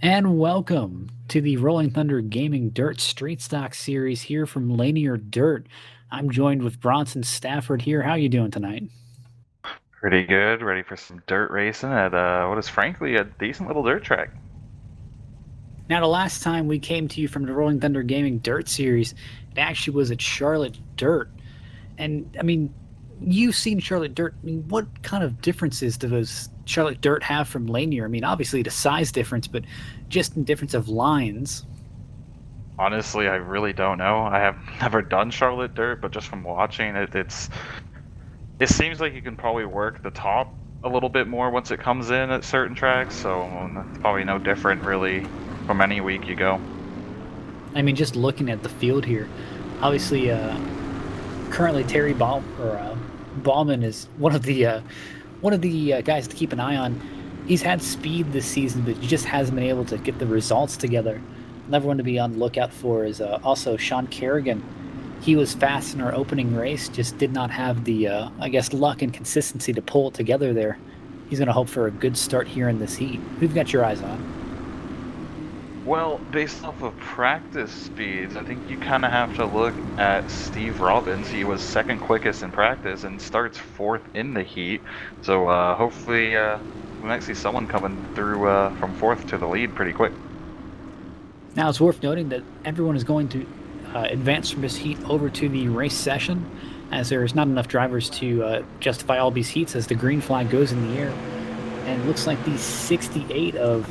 And welcome to the Rolling Thunder Gaming Dirt Street Stock Series here from Lanier Dirt. I'm joined with Bronson Stafford here. How you doing tonight? Pretty good. Ready for some dirt racing at what is frankly a decent little dirt track. Now, the last time we came to you from the Rolling Thunder Gaming Dirt Series, it actually was at Charlotte Dirt. And I mean, you've seen Charlotte Dirt. I mean, what kind of differences does Charlotte Dirt have from Lanier? I mean, obviously the size difference, but just in difference of lines. Honestly, I really don't know. I have never done Charlotte dirt, but just from watching it, it seems like you can probably work the top a little bit more once it comes in at certain tracks. So that's probably no different really from any week you go. I mean, just looking at the field here, obviously, currently Terry Ballman is one of the guys to keep an eye on. He's had speed this season, but he just hasn't been able to get the results together. Another one to be on the lookout for is also Sean Kerrigan. He was fast in our opening race, just did not have the, I guess, luck and consistency to pull it together there. He's going to hope for a good start here in this heat. Who've got your eyes on? Well, based off of practice speeds, I think you kind of have to look at Steve Robbins. He was second quickest in practice and starts fourth in the heat. So hopefully we might see someone coming through from fourth to the lead pretty quick. Now, it's worth noting that everyone is going to advance from this heat over to the race session, as there is not enough drivers to justify all these heats as the green flag goes in the air. And it looks like the 68 of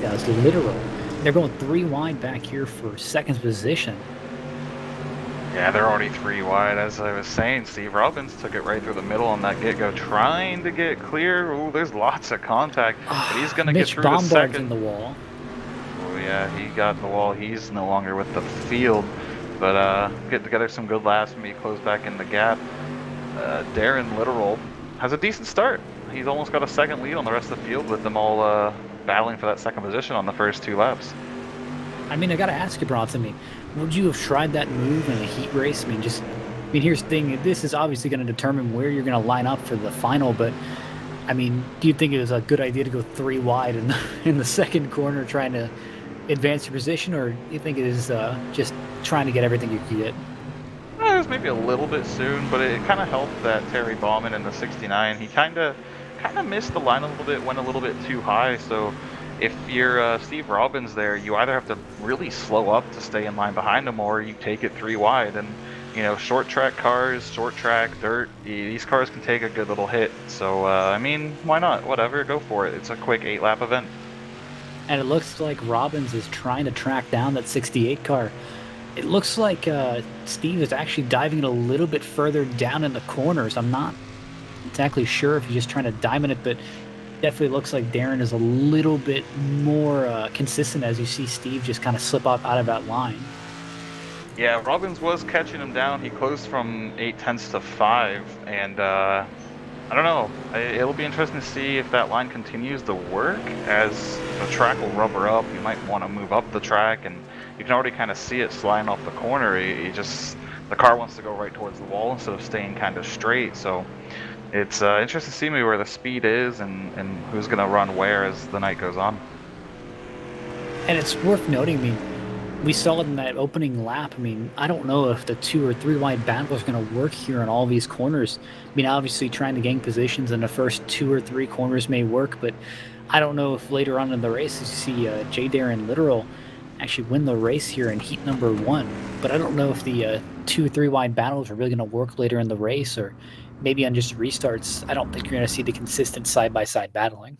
is literal. They're going three wide back here for second position. Yeah, they're already three wide. As I was saying, Steve Robbins took it right through the middle on that get-go, trying to get clear. Ooh, there's lots of contact, but he's going to get Mitch through to Bombard's in second. the wall. Oh yeah, he got the wall. He's no longer with the field, but get together some good laps and be close back in the gap. Darren Literal has a decent start. He's almost got a second lead on the rest of the field with them all battling for that second position on the first two laps. I mean, I got to ask you, Bronson. I mean, would you have tried that move in a heat race? I mean, here's the thing. This is obviously going to determine where you're going to line up for the final, but I mean, do you think it was a good idea to go three wide in in the second corner trying to advance your position, or do you think it is just trying to get everything you can get? It was maybe a little bit soon, but it kind of helped that Terry Bauman in the 69. He kind of missed the line a little bit, went a little bit too high. So if you're Steve Robbins there, you either have to really slow up to stay in line behind him, or you take it three wide. And you know, short track cars, short track dirt, these cars can take a good little hit. So I mean, why not? Whatever, go for it. It's a quick 8-lap event. And it looks like Robbins is trying to track down that 68 car. It looks like Steve is actually diving it a little bit further down in the corners. I'm not exactly sure if he's just trying to diamond it, but definitely looks like Darren is a little bit more consistent as you see Steve just kind of slip off out of that line. Yeah, Robbins was catching him down. He closed from 8/10 to 5, and I don't know. It'll be interesting to see if that line continues to work as the track will rubber up. You might want to move up the track, and you can already kind of see it sliding off the corner. The car wants to go right towards the wall instead of staying kind of straight. So it's interesting to see maybe where the speed is and who's going to run where as the night goes on. And it's worth noting, I mean, we saw it in that opening lap. I mean, I don't know if the two or three wide battle is going to work here in all these corners. I mean, obviously trying to gain positions in the first two or three corners may work, but I don't know if later on in the race you see J. Darren Literal actually win the race here in heat number one. But I don't know if the two or three wide battles are really going to work later in the race, or maybe on just restarts. I don't think you're going to see the consistent side-by-side battling.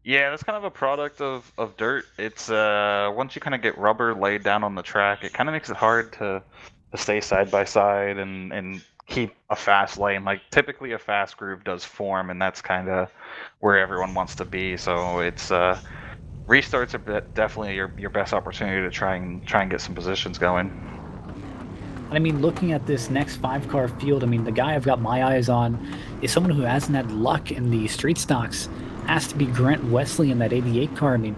Yeah, that's kind of a product of dirt. It's once you kind of get rubber laid down on the track, it kind of makes it hard to stay side by side and keep a fast lane. Like typically a fast groove does form, and that's kind of where everyone wants to be. So it's restarts are definitely your best opportunity to try and get some positions going. And I mean, looking at this next five-car field, I mean, the guy I've got my eyes on is someone who hasn't had luck in the street stocks. Has to be Grant Wesley in that 88 car. I mean,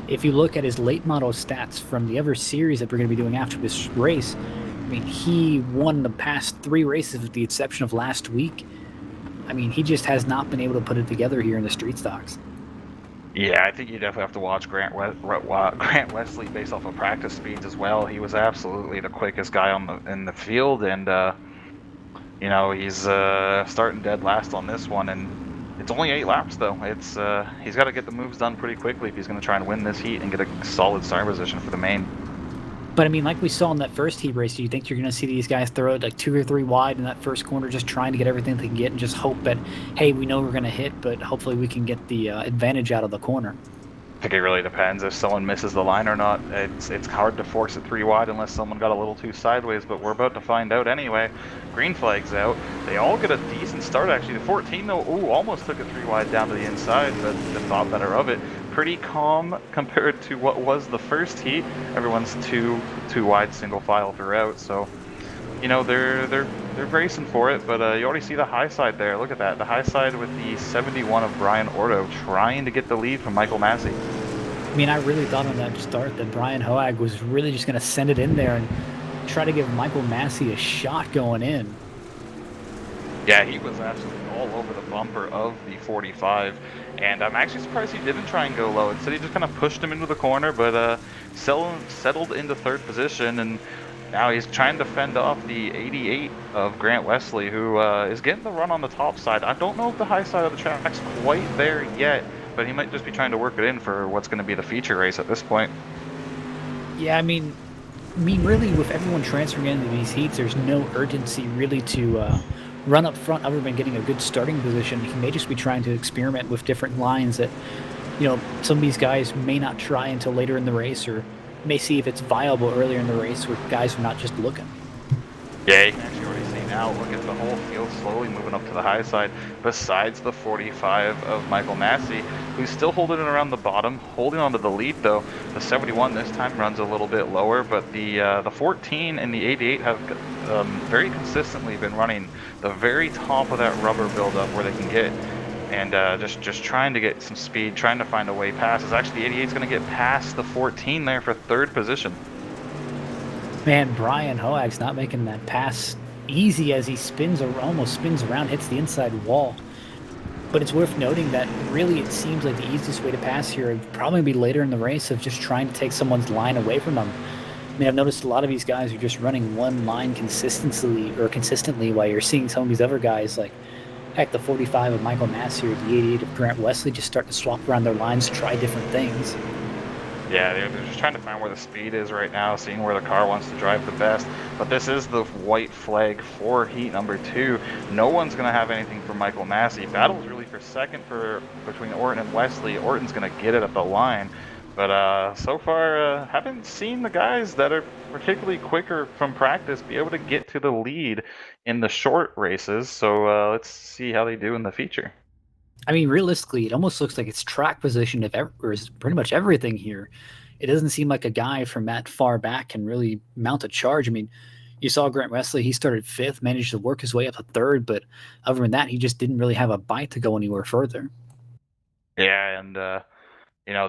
if you look at his late model stats from the other series that we're going to be doing after this race, I mean, he won the past three races with the exception of last week. I mean, he just has not been able to put it together here in the street stocks. Yeah, I think you definitely have to watch Grant Wesley based off of practice speeds as well. He was absolutely the quickest guy on the field, and he's starting dead last on this one, and it's only 8 laps though. It's he's got to get the moves done pretty quickly if he's going to try and win this heat and get a solid start position for the main. But I mean, like we saw in that first heat race, do you think you're going to see these guys throw it like 2 or 3 wide in that first corner, just trying to get everything they can get and just hope that, hey, we know we're going to hit, but hopefully we can get the advantage out of the corner? I think it really depends if someone misses the line or not. It's hard to force it 3 wide unless someone got a little too sideways, but we're about to find out anyway. Green flag's out. They all get a decent start actually. The 14 though, almost took it 3 wide down to the inside, but thought better of it. Pretty calm compared to what was the first heat. Everyone's two wide single file throughout, so they're bracing for it, but you already see the high side there. Look at that, the high side with the 71 of Brian Ordo trying to get the lead from Michael Massey. I mean, I really thought on that start that Brian Hoag was really just going to send it in there and try to give Michael Massey a shot going in. Yeah, he was absolutely all over the bumper of the 45, and I'm actually surprised he didn't try and go low. Instead, he just kind of pushed him into the corner, but settled into third position, and now he's trying to fend off the 88 of Grant Wesley, who is getting the run on the top side. I don't know if the high side of the track's quite there yet, but he might just be trying to work it in for what's going to be the feature race at this point. Yeah, I mean, really, with everyone transferring into these heats, there's no urgency really to run up front other than getting a good starting position. He may just be trying to experiment with different lines that, some of these guys may not try until later in the race, or may see if it's viable earlier in the race where guys are not just looking. Yeah, you can actually already see now, look at the whole field slowly moving up to the high side, besides the 45 of Michael Massey, who's still holding it around the bottom, holding on to the lead though. The 71 this time runs a little bit lower, but the 14 and the 88 have very consistently been running the very top of that rubber buildup where they can get, and just trying to get some speed, trying to find a way past. It's actually the 88 is going to get past the 14 there for third position. Man, Brian Hoag's not making that pass easy as he almost spins around, hits the inside wall. But it's worth noting that really it seems like the easiest way to pass here would probably be later in the race of just trying to take someone's line away from them. I mean, I've noticed a lot of these guys are just running one line consistently while you're seeing some of these other guys like, heck, the 45 of Michael Massey or the 88 of Grant Wesley just start to swap around their lines, try different things. Yeah, they're just trying to find where the speed is right now, seeing where the car wants to drive the best. But this is the white flag for heat number 2. No one's going to have anything for Michael Massey. Battle's really for second between Orton and Wesley. Orton's going to get it at the line. But so far, haven't seen the guys that are particularly quicker from practice be able to get to the lead in the short races. So let's see how they do in the feature. I mean, realistically, it almost looks like it's track position is pretty much everything here. It doesn't seem like a guy from that far back can really mount a charge. I mean, you saw Grant Wesley, he started 5th, managed to work his way up to 3rd, but other than that, he just didn't really have a bite to go anywhere further. Yeah, and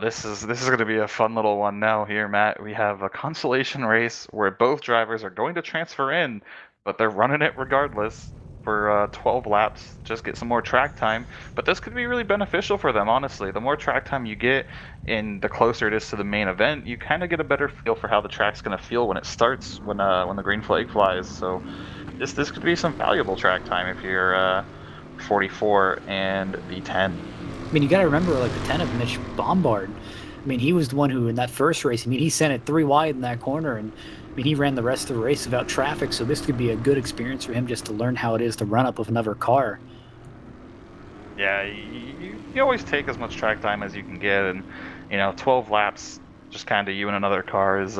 this is going to be a fun little one now here, Matt. We have a consolation race where both drivers are going to transfer in, but they're running it regardless for 12 laps, just get some more track time. But this could be really beneficial for them, honestly. The more track time you get, and the closer it is to the main event, you kind of get a better feel for how the track's going to feel when it starts, when the green flag flies. So this could be some valuable track time if you're 44 and the 10. I mean, you got to remember, like, the 10 of Mitch Bombard. I mean, he was the one who, in that first race, I mean, he sent it 3 wide in that corner, and I mean, he ran the rest of the race without traffic, so this could be a good experience for him just to learn how it is to run up with another car. Yeah, you always take as much track time as you can get, and 12 laps, just kind of you and another car is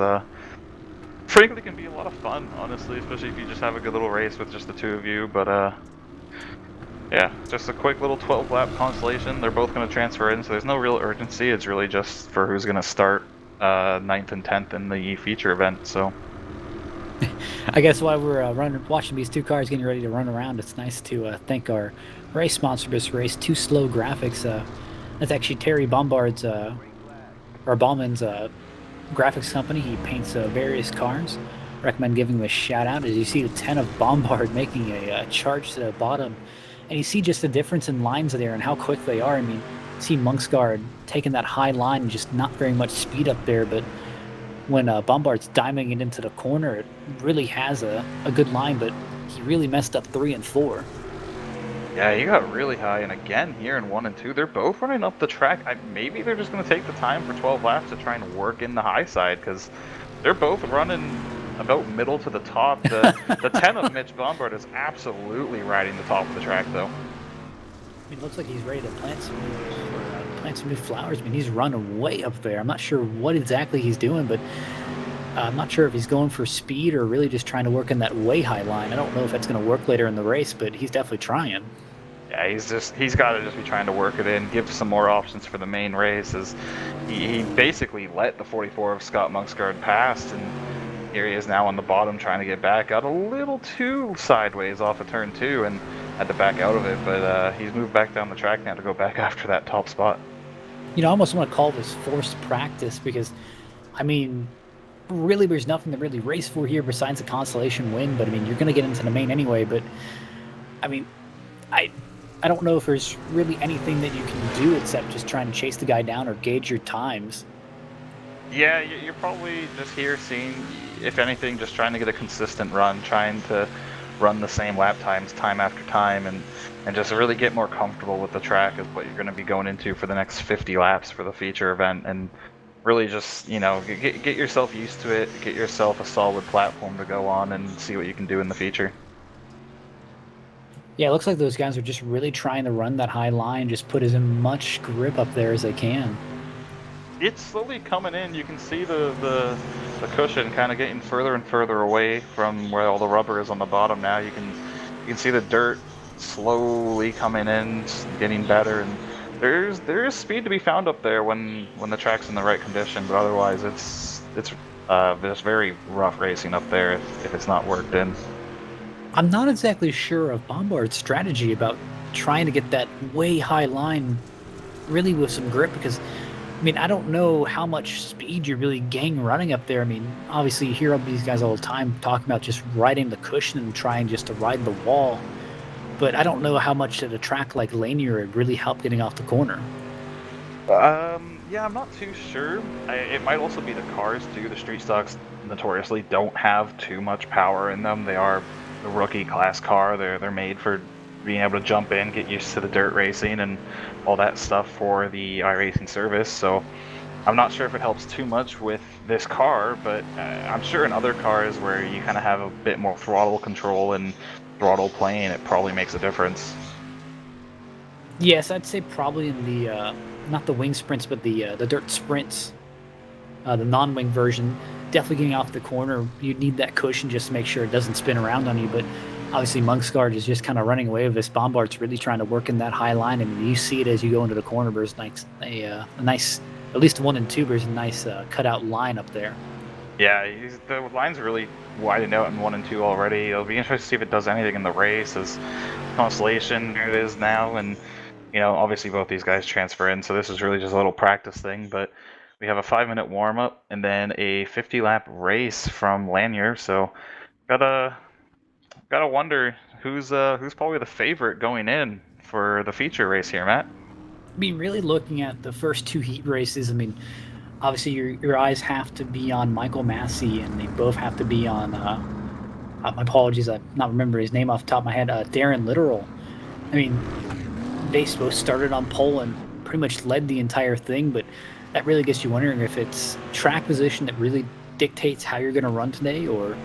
frankly can be a lot of fun, honestly, especially if you just have a good little race with just the two of you. But yeah, just a quick little 12-lap consolation. They're both going to transfer in, so there's no real urgency. It's really just for who's going to start 9th and 10th in the feature event. So I guess while we're watching these two cars getting ready to run around, it's nice to thank our race sponsor this race, Too Slow Graphics. That's actually Terry Bombard's, or Ballman's graphics company. He paints various cars. Recommend giving him a shout out as you see the 10 of Bombard making a charge to the bottom And you see just the difference in lines there and how quick they are. I mean, see Monksguard taking that high line and just not very much speed up there, but when Bombard's diming it into the corner, it really has a good line, but he really messed up 3 and 4. Yeah, he got really high, and again here in 1 and 2, they're both running up the track. Maybe they're just going to take the time for 12 laps to try and work in the high side, because they're both running about middle to the top. The 10 of Mitch Bombard is absolutely riding the top of the track, though. I mean, it looks like he's ready to plant some new flowers. I mean, he's running way up there. I'm not sure what exactly he's doing, but I'm not sure if he's going for speed or really just trying to work in that way high line. I don't know if that's going to work later in the race, but he's definitely trying. Yeah, he's got to just be trying to work it in, give some more options for the main race. As he basically let the 44 of Scott Monksguard pass, and here he is now on the bottom trying to get back. Got a little too sideways off of turn 2 and had to back out of it, but he's moved back down the track now to go back after that top spot. I almost want to call this forced practice because, I mean, really there's nothing to really race for here besides a consolation win, but I mean, you're going to get into the main anyway, but I mean, I don't know if there's really anything that you can do except just trying to chase the guy down or gauge your times. Yeah, you're probably just here seeing, if anything, just trying to get a consistent run, trying to run the same lap times time after time, and just really get more comfortable with the track is what you're going to be going into for the next 50 laps for the feature event, and really just, get yourself used to it, get yourself a solid platform to go on and see what you can do in the feature. Yeah, it looks like those guys are just really trying to run that high line, just put as much grip up there as they can. It's slowly coming in. You can see the cushion kind of getting further and further away from where all the rubber is on the bottom now. You can see the dirt slowly coming in, getting better, and there is speed to be found up there when the track's in the right condition, but otherwise it's just very rough racing up there if it's not worked in. I'm not exactly sure of Bombard's strategy about trying to get that way high line really with some grip because, I mean, I don't know how much speed you're really getting running up there. I mean, obviously you hear all these guys all the time talking about just riding the cushion and trying just to ride the wall, but I don't know how much at a track like Lanier it really helped getting off the corner. Yeah, I'm not too sure. It might also be the cars too. The street stocks notoriously don't have too much power in them. They are the rookie class car. They're made for being able to jump in, get used to the dirt racing and all that stuff for the iRacing service. So I'm not sure if it helps too much with this car, but I'm sure in other cars where you kind of have a bit more throttle control and throttle playing, it probably makes a difference. Yes, I'd say probably in the not the wing sprints, but the dirt sprints, the non-wing version. Definitely getting off the corner, you need that cushion just to make sure it doesn't spin around on you. But obviously, Monksguard is just kind of running away with this. Bombard's really trying to work in that high line. I mean, you see it as you go into the corner. There's a nice, at least 1 and 2. There's a nice cutout line up there. Yeah, the line's really widened out in 1 and 2 already. It'll be interesting to see if it does anything in the race as Constellation, there it is now, and obviously both these guys transfer in, so this is really just a little practice thing, but we have a 5-minute warm-up and then a 50-lap race from Lanier, so gotta wonder who's probably the favorite going in for the feature race here, Matt. I mean, really looking at the first 2 heat races, I mean, obviously your eyes have to be on Michael Massey, and they both have to be on, my apologies, I'm not remembering his name off the top of my head, Darren Literal. I mean, they both started on pole and pretty much led the entire thing, but that really gets you wondering if it's track position that really dictates how you're going to run today, or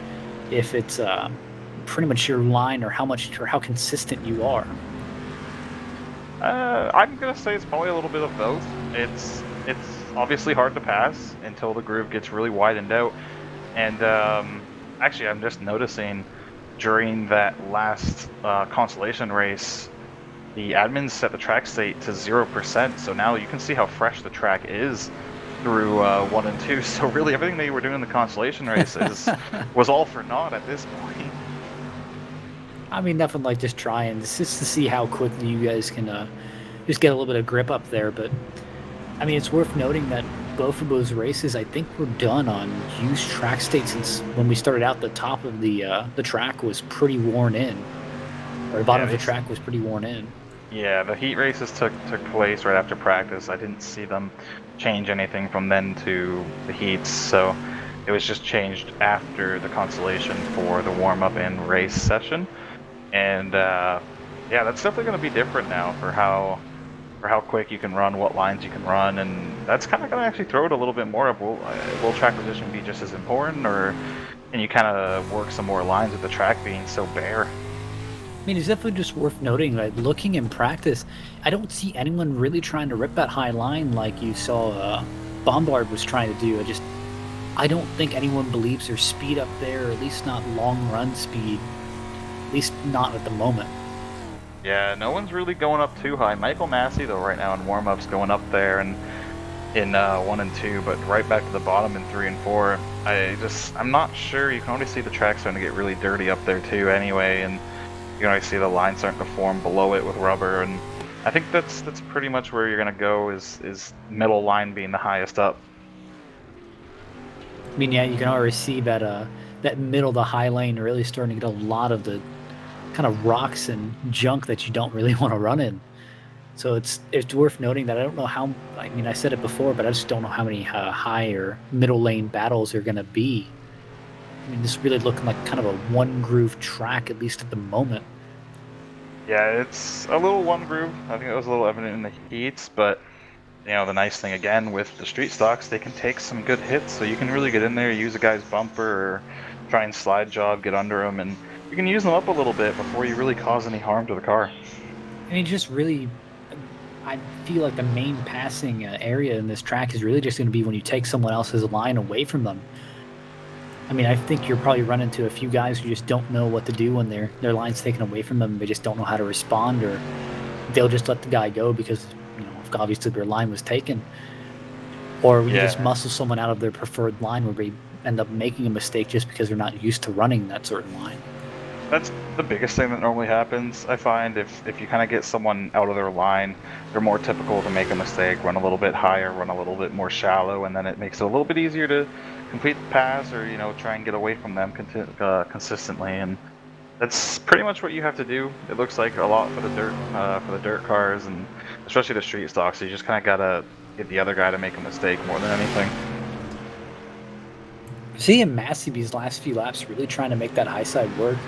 if it's pretty much your line or how consistent you are. I'm gonna say it's probably a little bit of both. It's obviously hard to pass until the groove gets really widened out, and actually I'm just noticing during that last consolation race, the admins set the track state to 0%, so now you can see how fresh the track is through 1 and 2. So really everything they were doing in the consolation races was all for naught at this point. I mean, nothing like just trying, just to see how quickly you guys can just get a little bit of grip up there. But I mean, it's worth noting that both of those races, I think, were done on used track state, since when we started out, the top of the track was pretty worn in, or the bottom Yeah, of the track was pretty worn in. yeah, the heat races took place right after practice. I didn't see them change anything from then to the heats, so it was just changed after the consolation for the warm up and race session. And yeah, that's definitely going to be different now for how quick you can run, what lines you can run, and that's kind of going to actually throw it a little bit more up. Will track position be just as important, or can you kind of work some more lines with the track being so bare? I mean, it's definitely just worth noting that looking in practice, I don't see anyone really trying to rip that high line like you saw Bombard was trying to do. I don't think anyone believes there's speed up there, or at least not long run speed, at least not at the moment. Yeah, no one's really going up too high. Michael Massey, though, right now in warm-ups, going up there and in 1 and 2, but right back to the bottom in 3 and 4. I'm not sure. You can already see the track starting to get really dirty up there too, anyway, and you can already see the line starting to form below it with rubber. And I think that's pretty much where you're gonna go is middle line being the highest up. I mean, yeah, you can already see that that middle to high lane really starting to get a lot of the kind of rocks and junk that you don't really want to run in. So it's worth noting that I don't know how. I mean, I said it before, but I just don't know how many high or middle lane battles are going to be. I mean, this is really looking like kind of a one groove track, at least at the moment. Yeah, it's a little one groove. I think it was a little evident in the heats, but you know, the nice thing again with the street stocks, they can take some good hits, so you can really get in there, use a guy's bumper, or try and slide job, get under him, and you can use them up a little bit before you really cause any harm to the car. I mean, just really, I feel like the main passing area in this track is really just going to be when you take someone else's line away from them. I mean, I think you're probably running into a few guys who just don't know what to do when their line's taken away from them. They just don't know how to respond, or they'll just let the guy go because obviously their line was taken, or you just Yeah, muscle someone out of their preferred line where they end up making a mistake just because they're not used to running that certain line. that's the biggest thing that normally happens. I find if you kind of get someone out of their line, they're more typical to make a mistake, run a little bit higher, run a little bit more shallow, and then it makes it a little bit easier to complete the pass or try and get away from them consistently. And that's pretty much what you have to do. It looks like a lot for the dirt cars, and especially the street stocks. So you just kind of gotta get the other guy to make a mistake more than anything. Seeing Massey these last few laps really trying to make that high side work.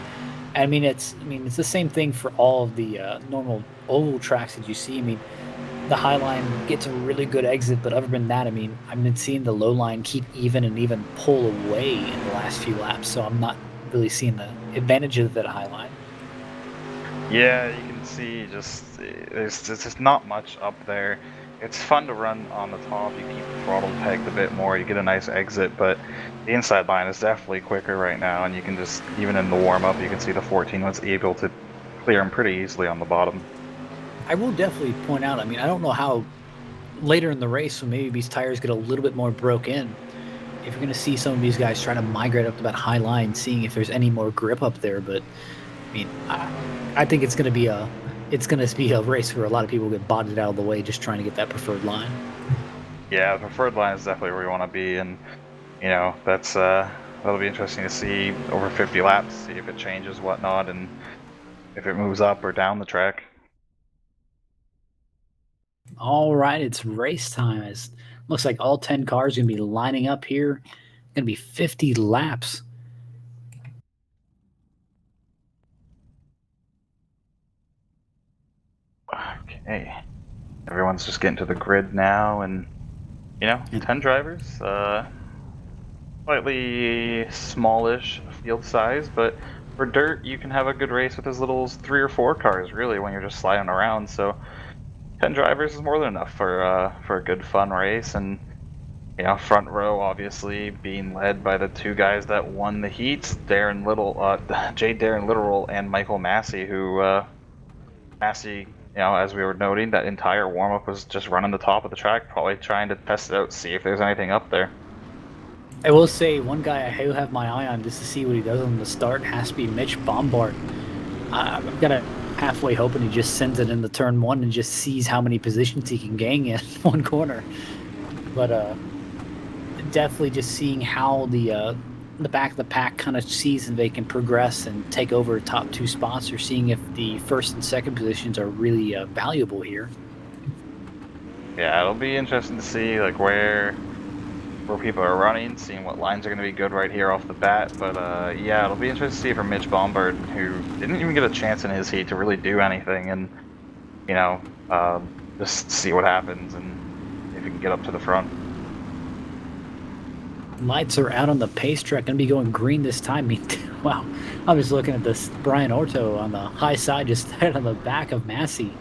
I mean, it's the same thing for all of the normal oval tracks that you see. I mean, the high line gets a really good exit, but other than that, I mean, I've been seeing the low line keep even and even pull away in the last few laps. So I'm not really seeing the advantages of that high line. Yeah, you can see there's just not much up there. It's fun to run on the top. You keep the throttle pegged a bit more. You get a nice exit, but the inside line is definitely quicker right now. And you can just even in the warm up, you can see the 14 was able to clear them pretty easily on the bottom. I will definitely point out, I mean, I don't know how later in the race when maybe these tires get a little bit more broke in, if you're going to see some of these guys trying to migrate up to that high line, seeing if there's any more grip up there. But I mean, I think it's going to be a race where a lot of people get botted out of the way just trying to get that preferred line. Yeah, the preferred line is definitely where you want to be, and that's that'll be interesting to see over 50 laps, see if it changes whatnot, and if it moves up or down the track. All right, it's race time. It looks like all 10 cars are going to be lining up here. Going to be 50 laps. Okay, everyone's just getting to the grid now, and 10 drivers, slightly smallish field size, but for dirt, you can have a good race with as little as 3 or 4 cars, really, when you're just sliding around. So 10 drivers is more than enough for a good fun race. And front row obviously being led by the two guys that won the heats, Darren Literal and Michael Massey, who Massey, as we were noting, that entire warm up was just running the top of the track, probably trying to test it out, see if there's anything up there. I will say one guy I do have my eye on just to see what he does on the start has to be Mitch Bombard. I've got a halfway hoping he just sends it into turn one and just sees how many positions he can gang in one corner. But definitely just seeing how the back of the pack kind of sees if they can progress and take over the top 2 spots, or seeing if the first and second positions are really valuable here. Yeah, it'll be interesting to see like where people are running, seeing what lines are going to be good right here off the bat. But yeah, it'll be interesting to see for Mitch Bombard, who didn't even get a chance in his heat to really do anything, and you know, just see what happens and if he can get up to the front. Lights are out on the pace track, going to be going green this time. I mean, wow, I was looking at this Brian Orto on the high side, just head on the back of Massey.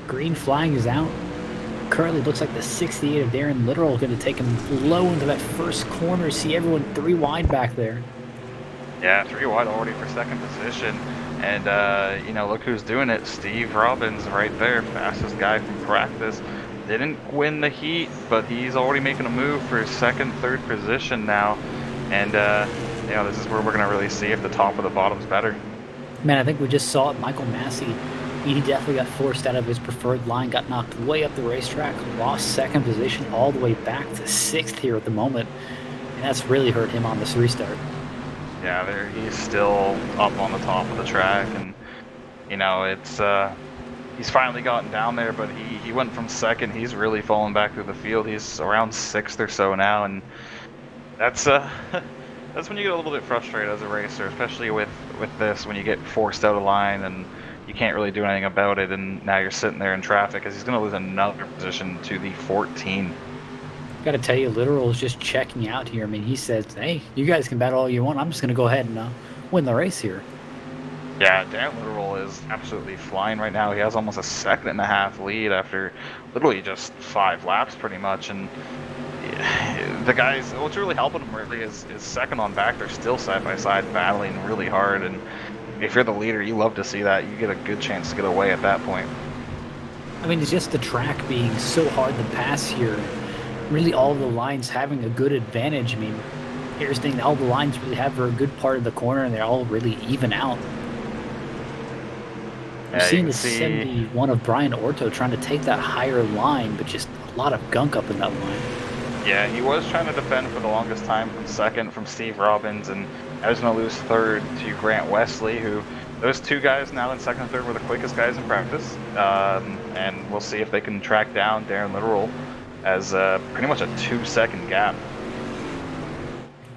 Green flag is out. Currently looks like the 68 of Darren Literal going to take him low into that first corner. See everyone 3 wide back there. Yeah, 3 wide already for second position. And, you know, look who's doing it. Steve Robbins right there, fastest guy from practice. Didn't win the heat, but he's already making a move for second, third position now. And, you know, this is where we're going to really see if the top or the bottom's better. Man, I think we just saw it. Michael Massey, he definitely got forced out of his preferred line, got knocked way up the racetrack, lost second position all the way back to 6th here at the moment. And that's really hurt him on this restart. Yeah, there he's still up on the top of the track, and you know it's he's finally gotten down there, but he went from second. He's really fallen back through the field. He's around 6th or so now, and that's that's when you get a little bit frustrated as a racer, especially with this, when you get forced out of line and you can't really do anything about it, and now you're sitting there in traffic because he's going to lose another position to the 14. Got to tell you, Literal is just checking out here. I mean, he says, hey, you guys can battle all you want. I'm just going to go ahead and win the race here. Yeah, Darren Literal is absolutely flying right now. He has almost a 2.5-second lead after literally just 5 laps pretty much. And the guys, what's really helping him really is second on back. They're still side by side battling really hard. And if you're the leader, you love to see that. You get a good chance to get away at that point. I mean, it's just the track being so hard to pass here. Really all the lines having a good advantage. I mean, here's the thing, all the lines really have for a good part of the corner, and they're all really even out. I'm seeing the 71 of Brian Orto trying to take that higher line, but just a lot of gunk up in that line. Yeah, he was trying to defend for the longest time from second from Steve Robbins, and I was going to lose third to Grant Wesley, who those 2 guys now in second and third were the quickest guys in practice. And we'll see if they can track down Darren Literal as pretty much a 2-second gap.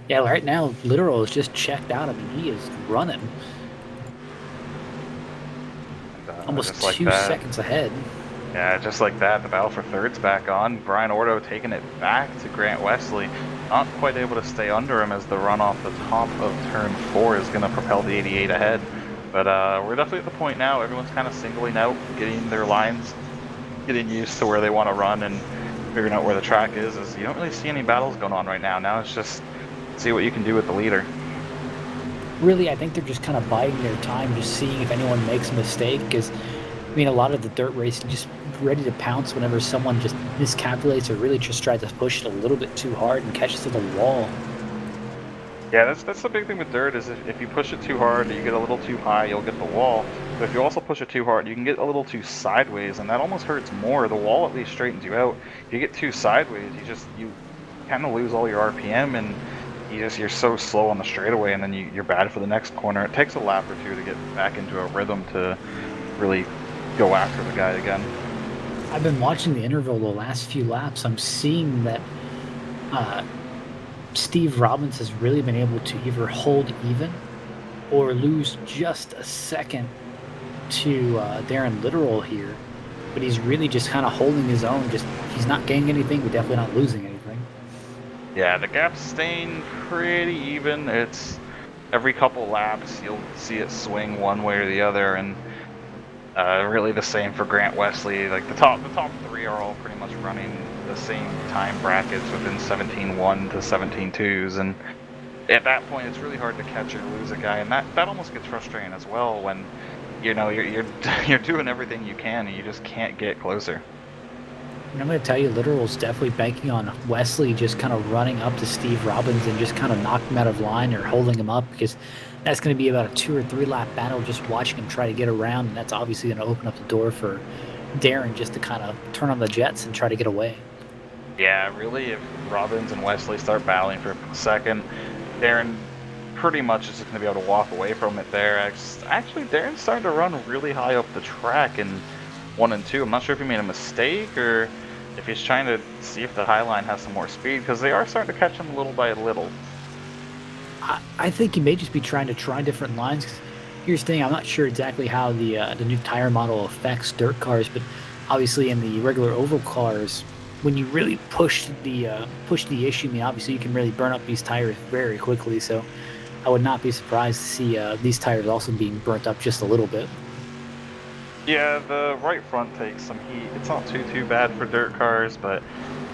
Yeah, right now, Literal is just checked out. I mean, he is running. Almost like 2 seconds ahead. Yeah, just like that, the battle for third's back on. Brian Orto taking it back to Grant Wesley. Not quite able to stay under him as the run off the top of turn 4 is going to propel the 88 ahead. But we're definitely at the point now, everyone's kind of singling out, getting their lines, getting used to where they want to run, and figuring out where the track is you don't really see any battles going on right now. Now it's just see what you can do with the leader. Really, I think they're just kind of biding their time, just seeing if anyone makes a mistake, because, I mean, a lot of the dirt racing just ready to pounce whenever someone just miscalculates or really just tries to push it a little bit too hard and catches to the wall. Yeah, that's the big thing with dirt, is if you push it too hard, you get a little too high, you'll get the wall. But if you also push it too hard, you can get a little too sideways, and that almost hurts more. The wall at least straightens you out. If you get too sideways, you kind of lose all your RPM, and you're so slow on the straightaway, and then you're bad for the next corner. It takes a lap or 2 to get back into a rhythm to really go after the guy again. I've been watching the interval the last few laps. I'm seeing that Steve Robbins has really been able to either hold even or lose just a second to Darren Literal here. But he's really just kind of holding his own. He's not gaining anything, but definitely not losing anything. Yeah, the gap's staying pretty even. It's every couple laps you'll see it swing one way or the other, and really the same for Grant Wesley. Like the top 3 are all pretty much running the same time brackets within 17.1 to 17.2s, and at that point it's really hard to catch or lose a guy, and that almost gets frustrating as well when you know you're doing everything you can and you just can't get closer. And I'm going to tell you, Literal's definitely banking on Wesley just kind of running up to Steve Robbins and just kind of knocking him out of line or holding him up, because that's going to be about a 2 or 3 lap battle, just watching him try to get around, and that's obviously going to open up the door for Darren just to kind of turn on the jets and try to get away. Yeah, really, if Robbins and Wesley start battling for second, Darren pretty much just going to be able to walk away from it there. Actually, Darren's starting to run really high up the track in 1 and 2. I'm not sure if he made a mistake or if he's trying to see if the high line has some more speed, because they are starting to catch him little by little. I think he may just be trying to try different lines. 'Cause here's the thing: I'm not sure exactly how the new tire model affects dirt cars, but obviously in the regular oval cars, when you really push the issue, I mean, obviously you can really burn up these tires very quickly. So I would not be surprised to see these tires also being burnt up just a little bit. Yeah, the right front takes some heat. It's not too bad for dirt cars, but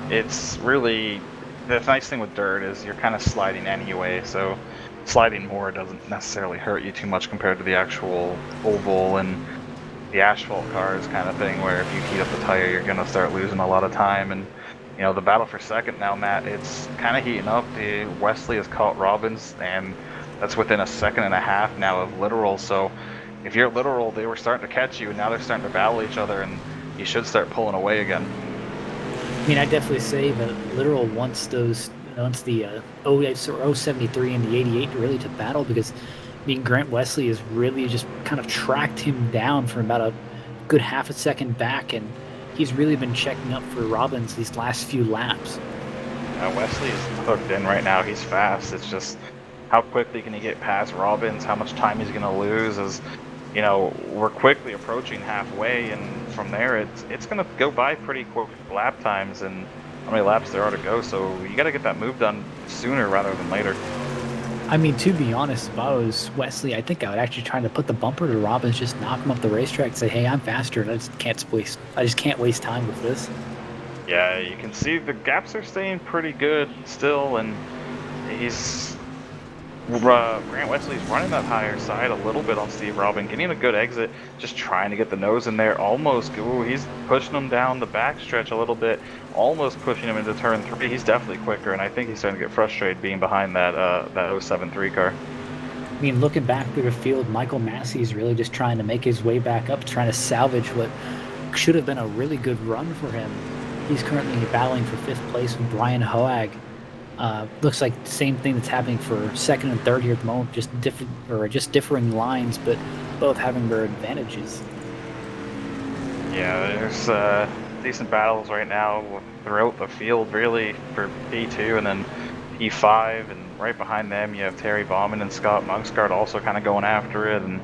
it's really the nice thing with dirt is you're kind of sliding anyway, so sliding more doesn't necessarily hurt you too much compared to the actual oval and the asphalt cars kind of thing, where if you heat up the tire, you're gonna start losing a lot of time. And the battle for second now, Matt, it's kind of heating up. Wesley has caught Robbins, and that's within a second and a half now of literal. So if you're literal, they were starting to catch you, and now they're starting to battle each other, and you should start pulling away again. I mean, I definitely say that literal once the 08 or 073 and the 88 really to battle, because I mean Grant Wesley has really just kind of tracked him down for about a good half a second back, and he's really been checking up for Robbins these last few laps. Wesley is hooked in right now. He's fast. It's just how quickly can he get past Robbins? How much time he's going to lose? As we're quickly approaching halfway, and from there, it's going to go by pretty quick lap times and how many laps there are to go. So you got to get that move done sooner rather than later. I mean, to be honest, if I was Wesley, I think I would actually try to put the bumper to Robbins, just knock him off the racetrack, and say, "Hey, I'm faster, and I just can't waste time with this." Yeah, you can see the gaps are staying pretty good still, and Grant Wesley's running that higher side a little bit on Steve Robin, getting a good exit, just trying to get the nose in there. Almost, he's pushing him down the back stretch a little bit, almost pushing him into turn 3. He's definitely quicker, and I think he's starting to get frustrated being behind that 073 car. I mean, looking back through the field, Michael Massey is really just trying to make his way back up, trying to salvage what should have been a really good run for him. He's currently battling for 5th place with Brian Hoag. Looks like the same thing that's happening for second and third here at the moment, just differing lines, but both having their advantages. Yeah, there's decent battles right now throughout the field, really, for P2 and then P5, and right behind them you have Terry Bauman and Scott Monksgaard also kind of going after it, and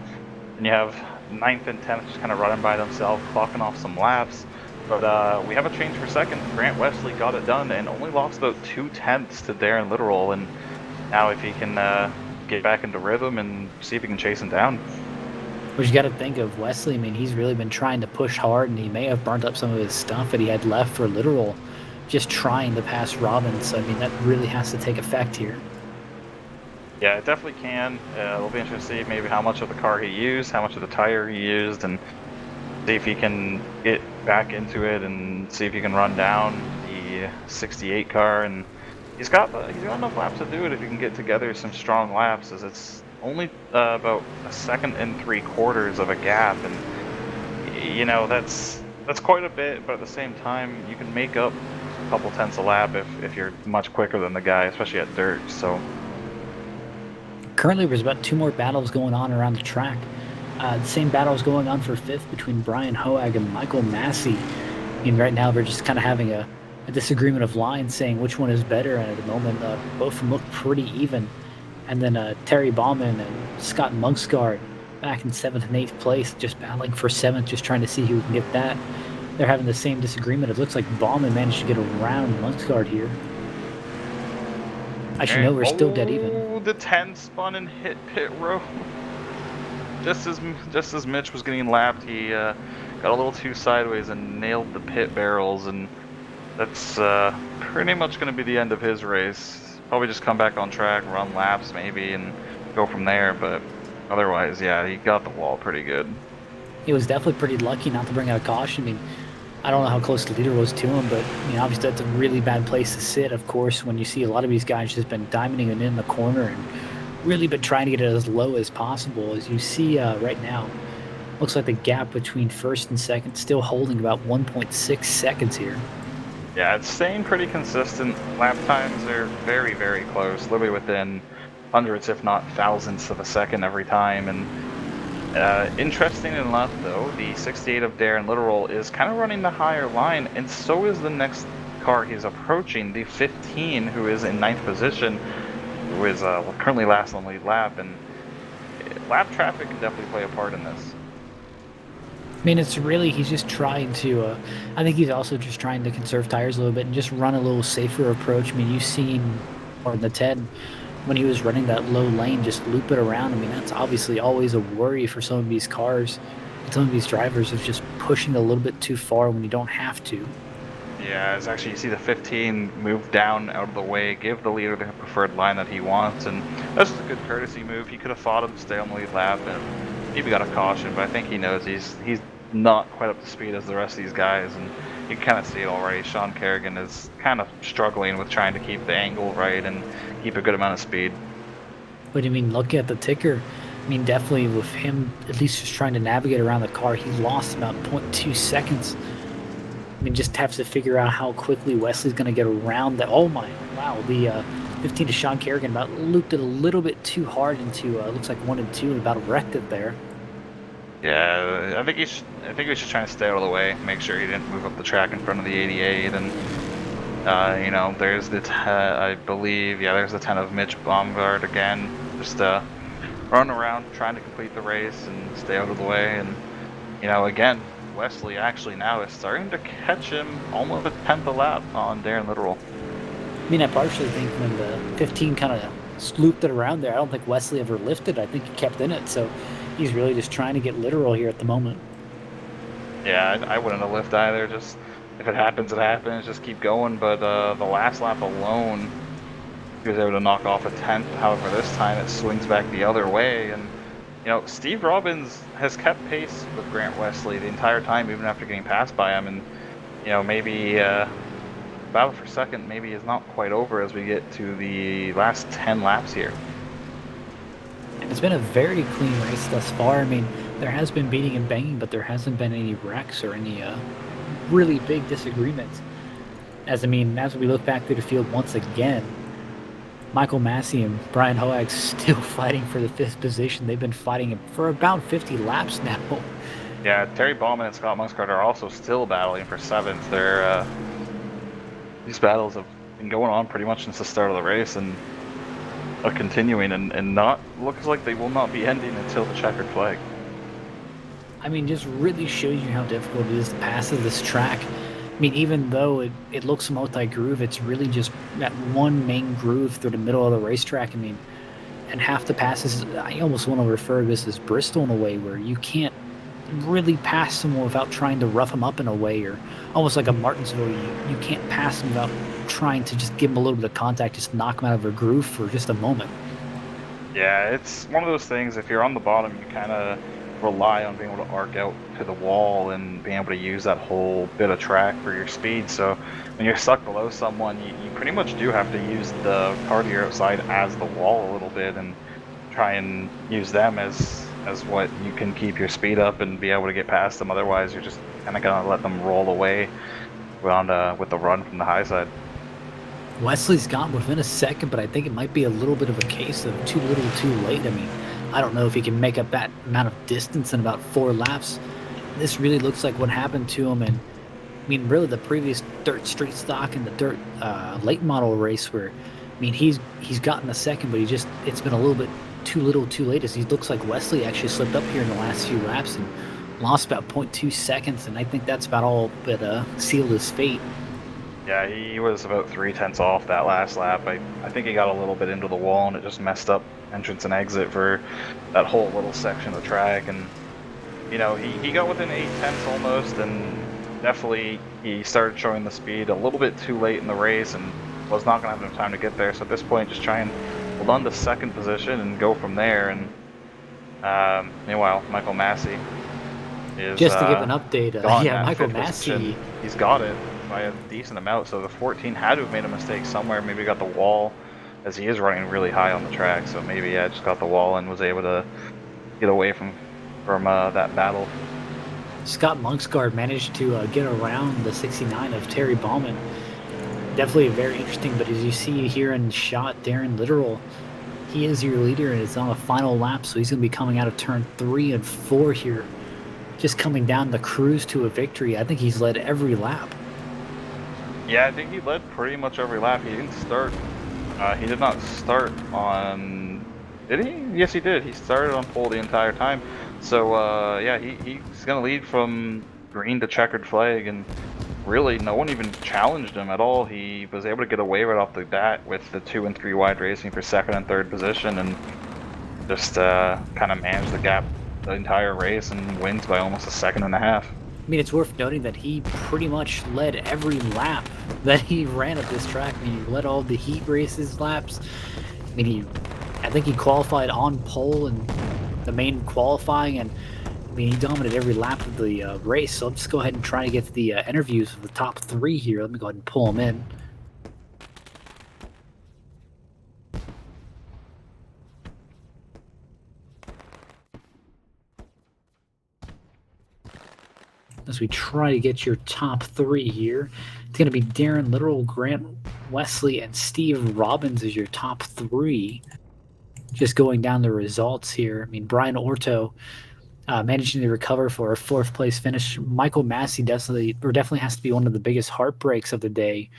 you have 9th and 10th just kind of running by themselves, clocking off some laps. But we have a change for second. Grant Wesley got it done and only lost about 2/10 to Darren Literal. And now if he can get back into rhythm and see if he can chase him down. But you got to think of Wesley. I mean, he's really been trying to push hard, and he may have burnt up some of his stuff that he had left for Literal, just trying to pass Robbins. So, I mean, that really has to take effect here. Yeah, it definitely can. It'll be interesting to see maybe how much of the car he used, how much of the tire he used, and see if he can get back into it and see if he can run down the 68 car. And he's got enough laps to do it if he can get together some strong laps, as it's only about a 2 3/4 of a gap, and that's quite a bit. But at the same time, you can make up a couple tenths a lap if you're much quicker than the guy, especially at dirt. So currently, there's about 2 more battles going on around the track. The same battle is going on for 5th between Brian Hoag and Michael Massey. I mean, right now they're just kind of having a disagreement of lines, saying which one is better. And at the moment, both of them look pretty even. And then Terry Bauman and Scott Monksgaard back in 7th and 8th place, just battling for 7th, just trying to see who can get that. They're having the same disagreement. It looks like Bauman managed to get around Monksgaard here. Actually, no, we're still dead even. Oh, the 10 spun and hit pit row. Just as Mitch was getting lapped, he got a little too sideways and nailed the pit barrels, and that's pretty much going to be the end of his race. Probably just come back on track, run laps maybe, and go from there. But otherwise, yeah, he got the wall pretty good. He was definitely pretty lucky not to bring out a caution. I mean, I don't know how close the leader was to him, but I mean, obviously that's a really bad place to sit, of course, when you see a lot of these guys just been diamonding it in the corner and really been trying to get it as low as possible. As you see right now, looks like the gap between first and second still holding about 1.6 seconds here. Yeah, it's staying pretty consistent. Lap times are very, very close, literally within hundreds, if not thousandths of a second every time. And interesting enough, though, the 68 of Darren Literal is kind of running the higher line, and so is the next car he's approaching, the 15, who is in 9th position, who is currently last on the lead lap. And lap traffic can definitely play a part in this. I mean, it's really, he's just trying to, I think he's also just trying to conserve tires a little bit and just run a little safer approach. I mean, you've seen, or the Ted, when he was running that low lane, just loop it around. I mean, that's obviously always a worry for some of these cars, some of these drivers, of just pushing a little bit too far when you don't have to. Yeah, it's actually, you see the 15 move down out of the way, give the leader the preferred line that he wants, and that's just a good courtesy move. He could have fought him, stay on the lead lap, and maybe got a caution, but I think he knows he's not quite up to speed as the rest of these guys, and you can kind of see it already. Sean Kerrigan is kind of struggling with trying to keep the angle right and keep a good amount of speed. But I mean, look at the ticker. I mean, definitely with him at least just trying to navigate around the car, he lost about 0.2 seconds. I mean, just have to figure out how quickly Wesley's going to get around that. Oh my, wow, the 15 to Sean Kerrigan about looped it a little bit too hard into, looks like 1 and 2, and about wrecked it there. Yeah, I think he was trying to stay out of the way, make sure he didn't move up the track in front of the 88. And you know, there's the I believe, yeah, there's the 10 of Mitch Baumgart again, just running around trying to complete the race and stay out of the way. And you know, again, Wesley actually now is starting to catch him almost a 10th a lap on Darren Literal. I mean, I partially think when the 15 kind of slooped it around there, I don't think Wesley ever lifted. I think he kept in it, so he's really just trying to get Literal here at the moment. Yeah, I wouldn't have lifted either. Just if it happens, it happens. Just keep going. But the last lap alone, he was able to knock off a 10th. However, this time it swings back the other way. And you know, Steve Robbins has kept pace with Grant Wesley the entire time, even after getting passed by him. And you know, maybe battle for second maybe is not quite over as we get to the last 10 laps here. It's been a very clean race thus far. I mean, there has been beating and banging, but there hasn't been any wrecks or any really big disagreements. As we look back through the field once again, Michael Massey and Brian Hoag still fighting for the 5th position. They've been fighting for about 50 laps now. Yeah, Terry Bauman and Scott Muscart are also still battling for 7th. They're these battles have been going on pretty much since the start of the race, and are continuing, and not looks like they will not be ending until the checkered flag. I mean, just really shows you how difficult it is to pass this track. I mean, even though it looks multi-groove, it's really just that one main groove through the middle of the racetrack. I mean, and half the passes, I almost want to refer to this as Bristol in a way, where you can't really pass someone without trying to rough them up in a way, or almost like a Martinsville, you can't pass them without trying to just give them a little bit of contact, just knock them out of their groove for just a moment. Yeah, it's one of those things, if you're on the bottom, you kind of rely on being able to arc out to the wall and being able to use that whole bit of track for your speed. So when you're stuck below someone, you pretty much do have to use the car to your outside as the wall a little bit, and try and use them as what you can keep your speed up and be able to get past them. Otherwise, you're just kind of gonna let them roll away with the run from the high side. Wesley's got within a second, but I think it might be a little bit of a case of too little too late. I mean, I don't know if he can make up that amount of distance in about 4 laps. This really looks like what happened to him. And I mean, really the previous dirt street stock and the dirt late model race, where I mean, he's gotten a second, but it's been a little bit too little too late, as he looks like Wesley actually slipped up here in the last few laps and lost about 0.2 seconds, and I think that's about all that sealed his fate. Yeah, he was about 3/10 off that last lap. I think he got a little bit into the wall, and it just messed up entrance and exit for that whole little section of track. And you know, he got within 8/10 almost, and definitely he started showing the speed a little bit too late in the race and was not going to have enough time to get there. So at this point, just try and hold on to 2nd position and go from there. And meanwhile, Michael Massey is just to give an update. Yeah, Michael 5th Massey, position. He's got it by a decent amount. So the 14 had to have made a mistake somewhere. Maybe got the wall, as he is running really high on the track. So maybe just got the wall and was able to get away from that battle. Scott Monksgaard managed to get around the 69 of Terry Bauman. Definitely very interesting, but as you see here in the shot, Darren Literal, he is your leader, and it's on the final lap, so he's going to be coming out of turn 3 and 4 here, just coming down the cruise to a victory. I think he's led every lap. Yeah, I think he led pretty much every lap. He didn't start. He did not start on. Did he? Yes, he did. He started on pole the entire time. So yeah, he's gonna lead from green to checkered flag, and really no one even challenged him at all. He was able to get away right off the bat with the 2 and 3 wide racing for second and third position, and just kind of managed the gap the entire race and wins by almost a second and a half. I mean, it's worth noting that he pretty much led every lap that he ran at this track. I mean, he led all the heat races laps. I mean, I think he qualified on pole in the main qualifying, and I mean, he dominated every lap of the race. So let's go ahead and try to get the interviews of the top 3 here. Let me go ahead and pull them in. As we try to get your top 3 here, it's going to be Darren Literal, Grant Wesley, and Steve Robbins as your top 3. Just going down the results here. I mean, Brian Orto managing to recover for a 4th place finish. Michael Massey definitely has to be one of the biggest heartbreaks of the day.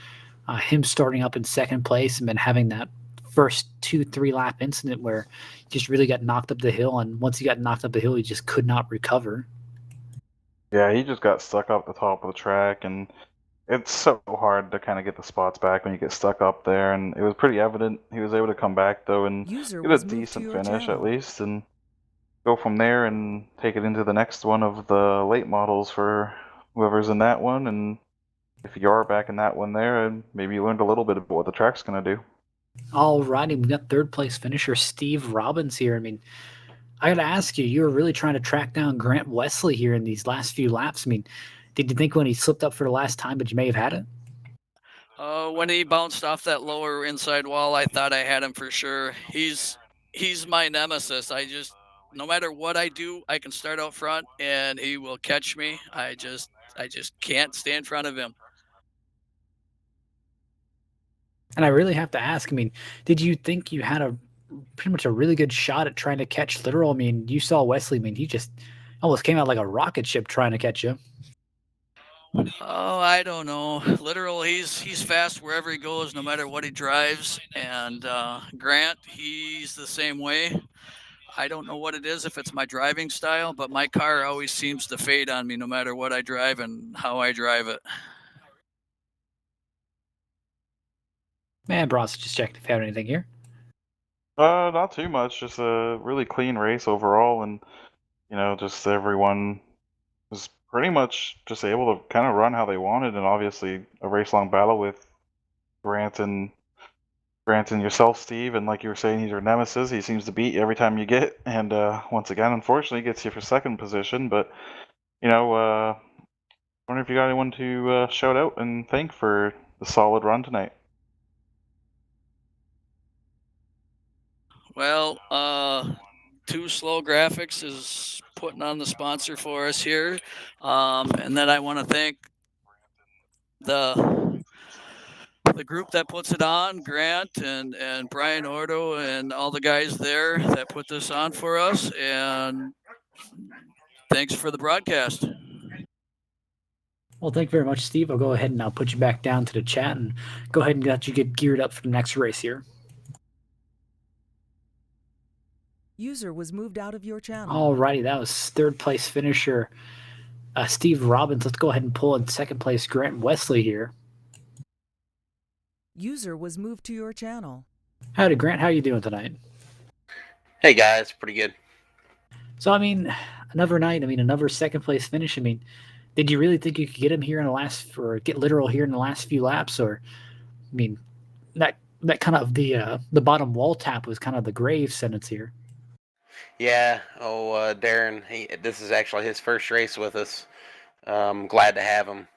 Him starting up in 2nd place and then having that first 2-3 lap incident where he just really got knocked up the hill, and once he got knocked up the hill, he just could not recover. Yeah, he just got stuck up the top of the track, and it's so hard to kind of get the spots back when you get stuck up there. And it was pretty evident he was able to come back though and User get a was moved to decent your finish at channel. least, and go from there and take it into the next one of the late models for whoever's in that one. And if you are back in that one there, and maybe you learned a little bit about what the track's gonna do. Alrighty, we got 3rd place finisher Steve Robbins here. I mean, I got to ask you, you were really trying to track down Grant Wesley here in these last few laps. I mean, did you think when he slipped up for the last time, but you may have had it? When he bounced off that lower inside wall, I thought I had him for sure. He's my nemesis. No matter what I do, I can start out front and he will catch me. I just can't stay in front of him. And I really have to ask, I mean, did you think you had a pretty much a really good shot at trying to catch Literal? I mean, you saw Wesley, I mean, he just almost came out like a rocket ship trying to catch you. Oh, I don't know. Literal, he's fast wherever he goes, no matter what he drives. And Grant, he's the same way. I don't know what it is, if it's my driving style, but my car always seems to fade on me no matter what I drive and how I drive it. Man, Bros, just checking if you have anything here. Not too much. Just a really clean race overall, and just everyone was pretty much just able to kind of run how they wanted, and obviously a race long battle with Grant and yourself, Steve, and like you were saying, he's your nemesis. He seems to beat you every time you get, and once again, unfortunately, gets you for second position. But wonder if you got anyone to shout out and thank for the solid run tonight. Well, Too Slow Graphics is putting on the sponsor for us here. And then I want to thank the group that puts it on, Grant and Brian Ordo and all the guys there that put this on for us. And thanks for the broadcast. Well, thank you very much, Steve. I'll go ahead and I'll put you back down to the chat and go ahead and let you get geared up for the next race here. User was moved out of your channel. Alrighty, that was 3rd place finisher Steve Robbins. Let's go ahead and pull in 2nd place Grant Wesley here. User was moved to your channel. Howdy, Grant. How you doing tonight? Hey guys, pretty good. So, I mean, another night. I mean, another 2nd place finish. I mean, did you really think you could get him here in the last, or get Literal here in the last few laps? Or, I mean, that kind of the bottom wall tap was kind of the grave sentence here. Yeah. Darren. This is actually his first race with us. Glad to have him.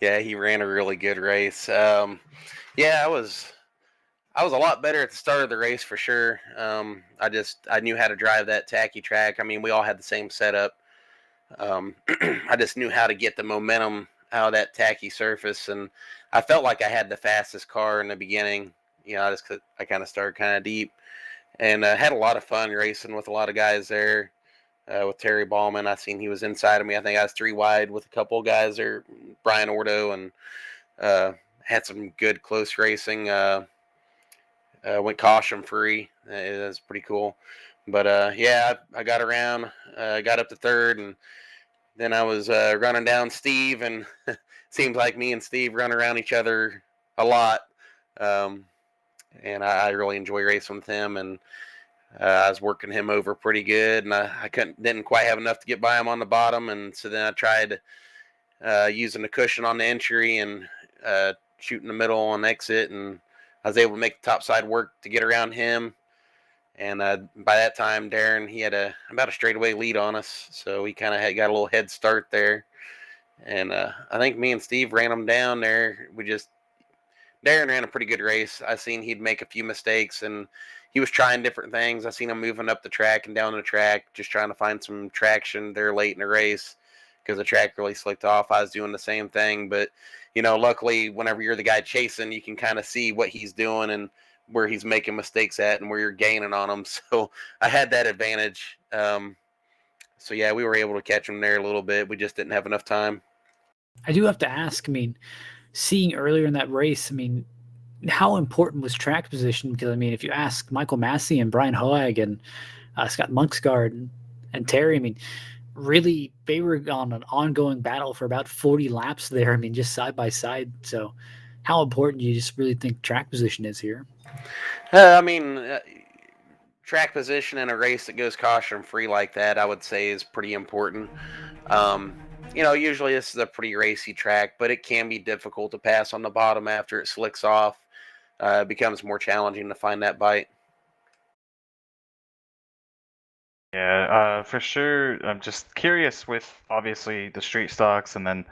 Yeah, he ran a really good race. Yeah, I was a lot better at the start of the race for sure. I knew how to drive that tacky track. I mean, we all had the same setup. I just knew how to get the momentum out of that tacky surface, and I felt like I had the fastest car in the beginning. I kind of started kind of deep, and had a lot of fun racing with a lot of guys there. With Terry Ballman, I seen he was inside of me. I think I was 3 wide with a couple of guys there, Brian Ordo, and had some good close racing. Went caution free. It was pretty cool. But yeah, I got around, got up to third, and then I was running down Steve, and seems like me and Steve run around each other a lot. Um, and I really enjoy racing with him, and I was working him over pretty good, and I didn't quite have enough to get by him on the bottom, and so then I tried using the cushion on the entry and shooting the middle on exit, and I was able to make the top side work to get around him. And by that time, Darren, he had about a straightaway lead on us, so he kind of got a little head start there. And I think me and Steve ran him down there. Darren ran a pretty good race. I seen he'd make a few mistakes, and he was trying different things. I seen him moving up the track and down the track, just trying to find some traction there late in the race because the track really slicked off. I was doing the same thing, but luckily, whenever you're the guy chasing, you can kind of see what he's doing and where he's making mistakes at and where you're gaining on him. So I had that advantage. So yeah, we were able to catch him there a little bit. We just didn't have enough time. I do have to ask, I mean, seeing earlier in that race, I mean, how important was track position? Because, I mean, if you ask Michael Massey and Brian Hoag and Scott Monksgaard and Terry, I mean, really, they were on an ongoing battle for about 40 laps there. I mean, just side by side. So, how important do you just really think track position is here? I mean, track position in a race that goes caution free like that, I would say, is pretty important. Usually this is a pretty racy track, but it can be difficult to pass on the bottom after it slicks off. It becomes more challenging to find that bite. Yeah, for sure. I'm just curious with obviously the street stocks and then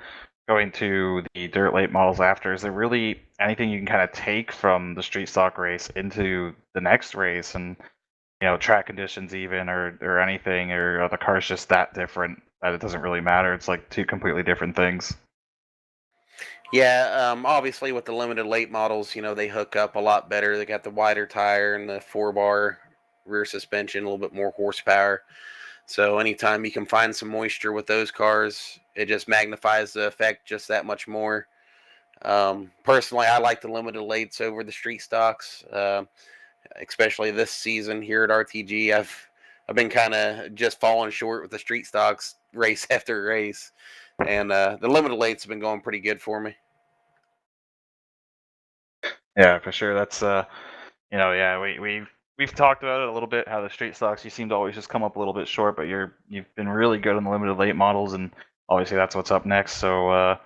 going to the dirt late models after. Is there really anything you can kind of take from the street stock race into the next race and track conditions even or anything, or are the cars just that different that it doesn't really matter? It's like two completely different things. Yeah, obviously with the limited late models, they hook up a lot better. They got the wider tire and the 4-bar rear suspension, a little bit more horsepower. So anytime you can find some moisture with those cars, it just magnifies the effect just that much more. Personally, I like the limited lates over the street stocks, especially this season here at RTG. I've been kind of just falling short with the street stocks race after race, and the limited lates have been going pretty good for me. Yeah, for sure. That's yeah, we've talked about it a little bit. How the street stocks, you seem to always just come up a little bit short, but you've been really good on the limited late models, and obviously that's what's up next. So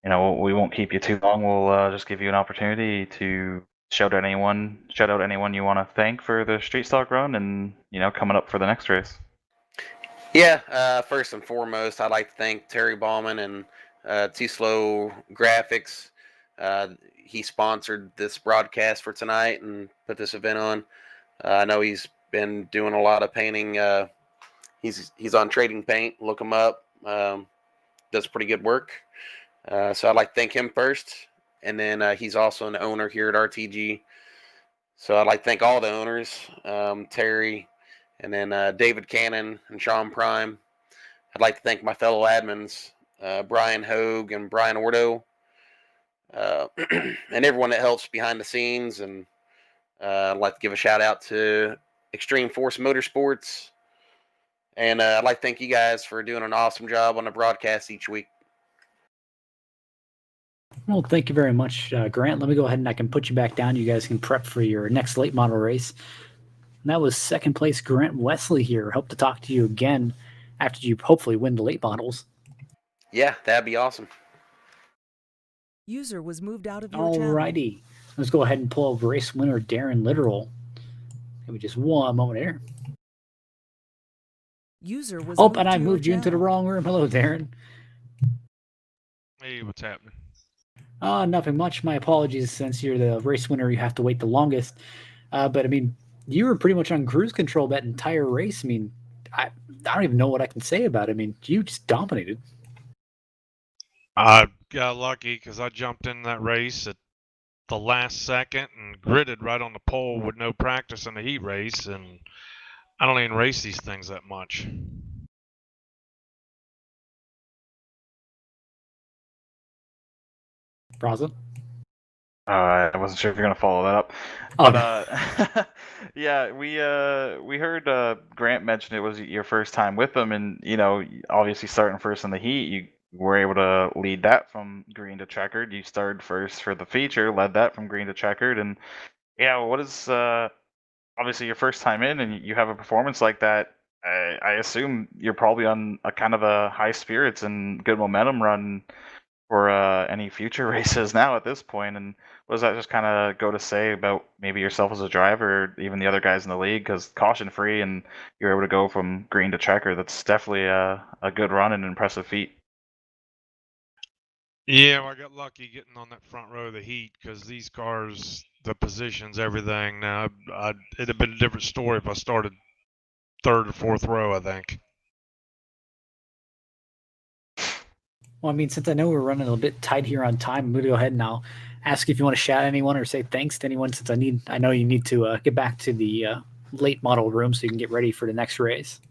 we won't keep you too long. We'll just give you an opportunity to shout out anyone you want to thank for the street stock run, and coming up for the next race. Yeah, first and foremost, I'd like to thank Terry Ballman and Too Slow Graphics. He sponsored this broadcast for tonight and put this event on. I know he's been doing a lot of painting. He's on Trading Paint. Look him up. Does pretty good work. So I'd like to thank him first. And then he's also an owner here at RTG. So I'd like to thank all the owners, Terry, and then David Cannon and Sean Prime. I'd like to thank my fellow admins, Brian Hogue and Brian Ordo, and everyone that helps behind the scenes. And I'd like to give a shout out to Extreme Force Motorsports. And I'd like to thank you guys for doing an awesome job on the broadcast each week. Well, thank you very much, Grant. Let me go ahead and I can put you back down. You guys can prep for your next late model race. And that was second place Grant Wesley here. Hope to talk to you again after you hopefully win the late models. Yeah, that'd be awesome. User was moved out of your channel. Alrighty. Let's go ahead and pull up race winner Darren Literal. Give me just one moment here. User was and I moved you into the wrong room. Hello, Darren. Hey, what's happening? Nothing much. My apologies. Since you're the race winner, you have to wait the longest. But I mean, you were pretty much on cruise control that entire race. I mean, I don't even know what I can say about it. I mean, you just dominated. I got lucky because I jumped in that race at the last second and gridded right on the pole with no practice in the heat race, and I don't even race these things that much. Brazil? I wasn't sure if you're gonna follow that up, Oh, but yeah, we heard Grant mention it was your first time with them, and obviously starting first in the heat, you were able to lead that from green to checkered. You started first for the feature, led that from green to checkered, and yeah, what is obviously your first time in, and you have a performance like that. I assume you're probably on a kind of a high spirits and good momentum run for any future races now at this point. And what does that just kind of go to say about maybe yourself as a driver, or even the other guys in the league? Because caution free, and you're able to go from green to checker. That's definitely a good run and an impressive feat. Yeah, well, I got lucky getting on that front row of the heat because these cars, the positions, everything. Now, it'd have been a different story if I started third or fourth row, I think. well, I mean, since I know we're running a bit tight here on time, I'm going to go ahead and I'll ask if you want to shout at anyone or say thanks to anyone, since I know you need to get back to the late model room so you can get ready for the next race.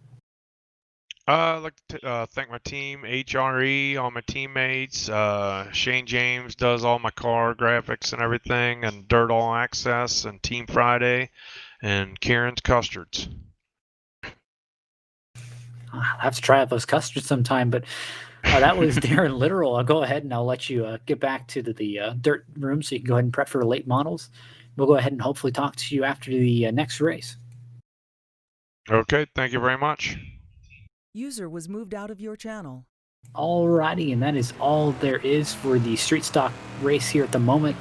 I'd like to thank my team, HRE, all my teammates. Shane James does all my car graphics and everything, and Dirt All Access, and Team Friday, and Kieran's Custards. I'll have to try out those custards sometime, but that was Darren Literal. I'll go ahead and I'll let you get back to the dirt room so you can go ahead and prep for late models. We'll go ahead and hopefully talk to you after the next race. Okay, thank you very much. User was moved out of your channel. Alrighty, and that is all there is for the street stock race here at the moment.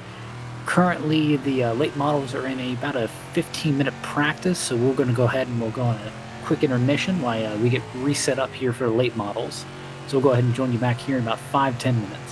Currently, the late models are in about a 15-minute practice, so we're going to go ahead and we'll go on a quick intermission while we get reset up here for the late models. So we'll go ahead and join you back here in about 5-10 minutes.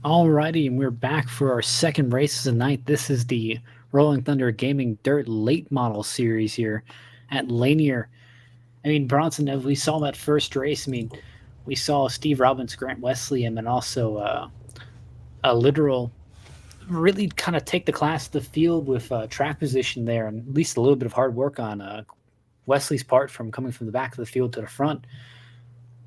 Alrighty, and we're back for our second race of the night. This is the Rolling Thunder Gaming Dirt Late Model Series here at Lanier. I mean, Bronson, as we saw that first race, I mean, we saw Steve Robbins, Grant Wesley, and then also a literal really kind of take the class of the field with track position there, and at least a little bit of hard work on Wesley's part from coming from the back of the field to the front.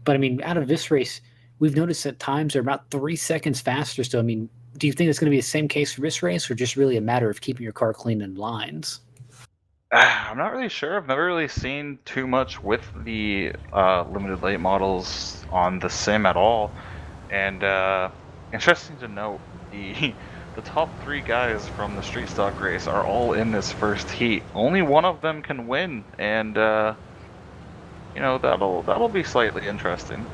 But I mean, out of this race, we've noticed that times are about 3 seconds faster. So I mean, do you think it's going to be the same case for this race, or just really a matter of keeping your car clean in lines? I'm not really sure. I've never really seen too much with the limited late models on the sim at all. And interesting to note, the top 3 guys from the street stock race are all in this first heat. Only one of them can win, and that'll be slightly interesting.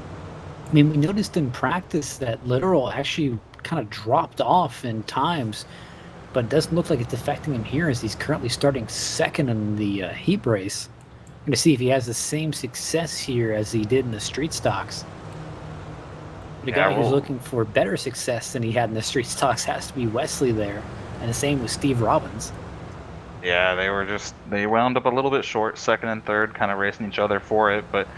I mean, we noticed in practice that Literal actually kind of dropped off in times, but it doesn't look like it's affecting him here as he's currently starting second in the heat race. I'm going to see if he has the same success here as he did in the street stocks. The guy who's looking for better success than he had in the street stocks has to be Wesley there, and the same with Steve Robbins. Yeah, they wound up a little bit short, second and third, kind of racing each other for it, but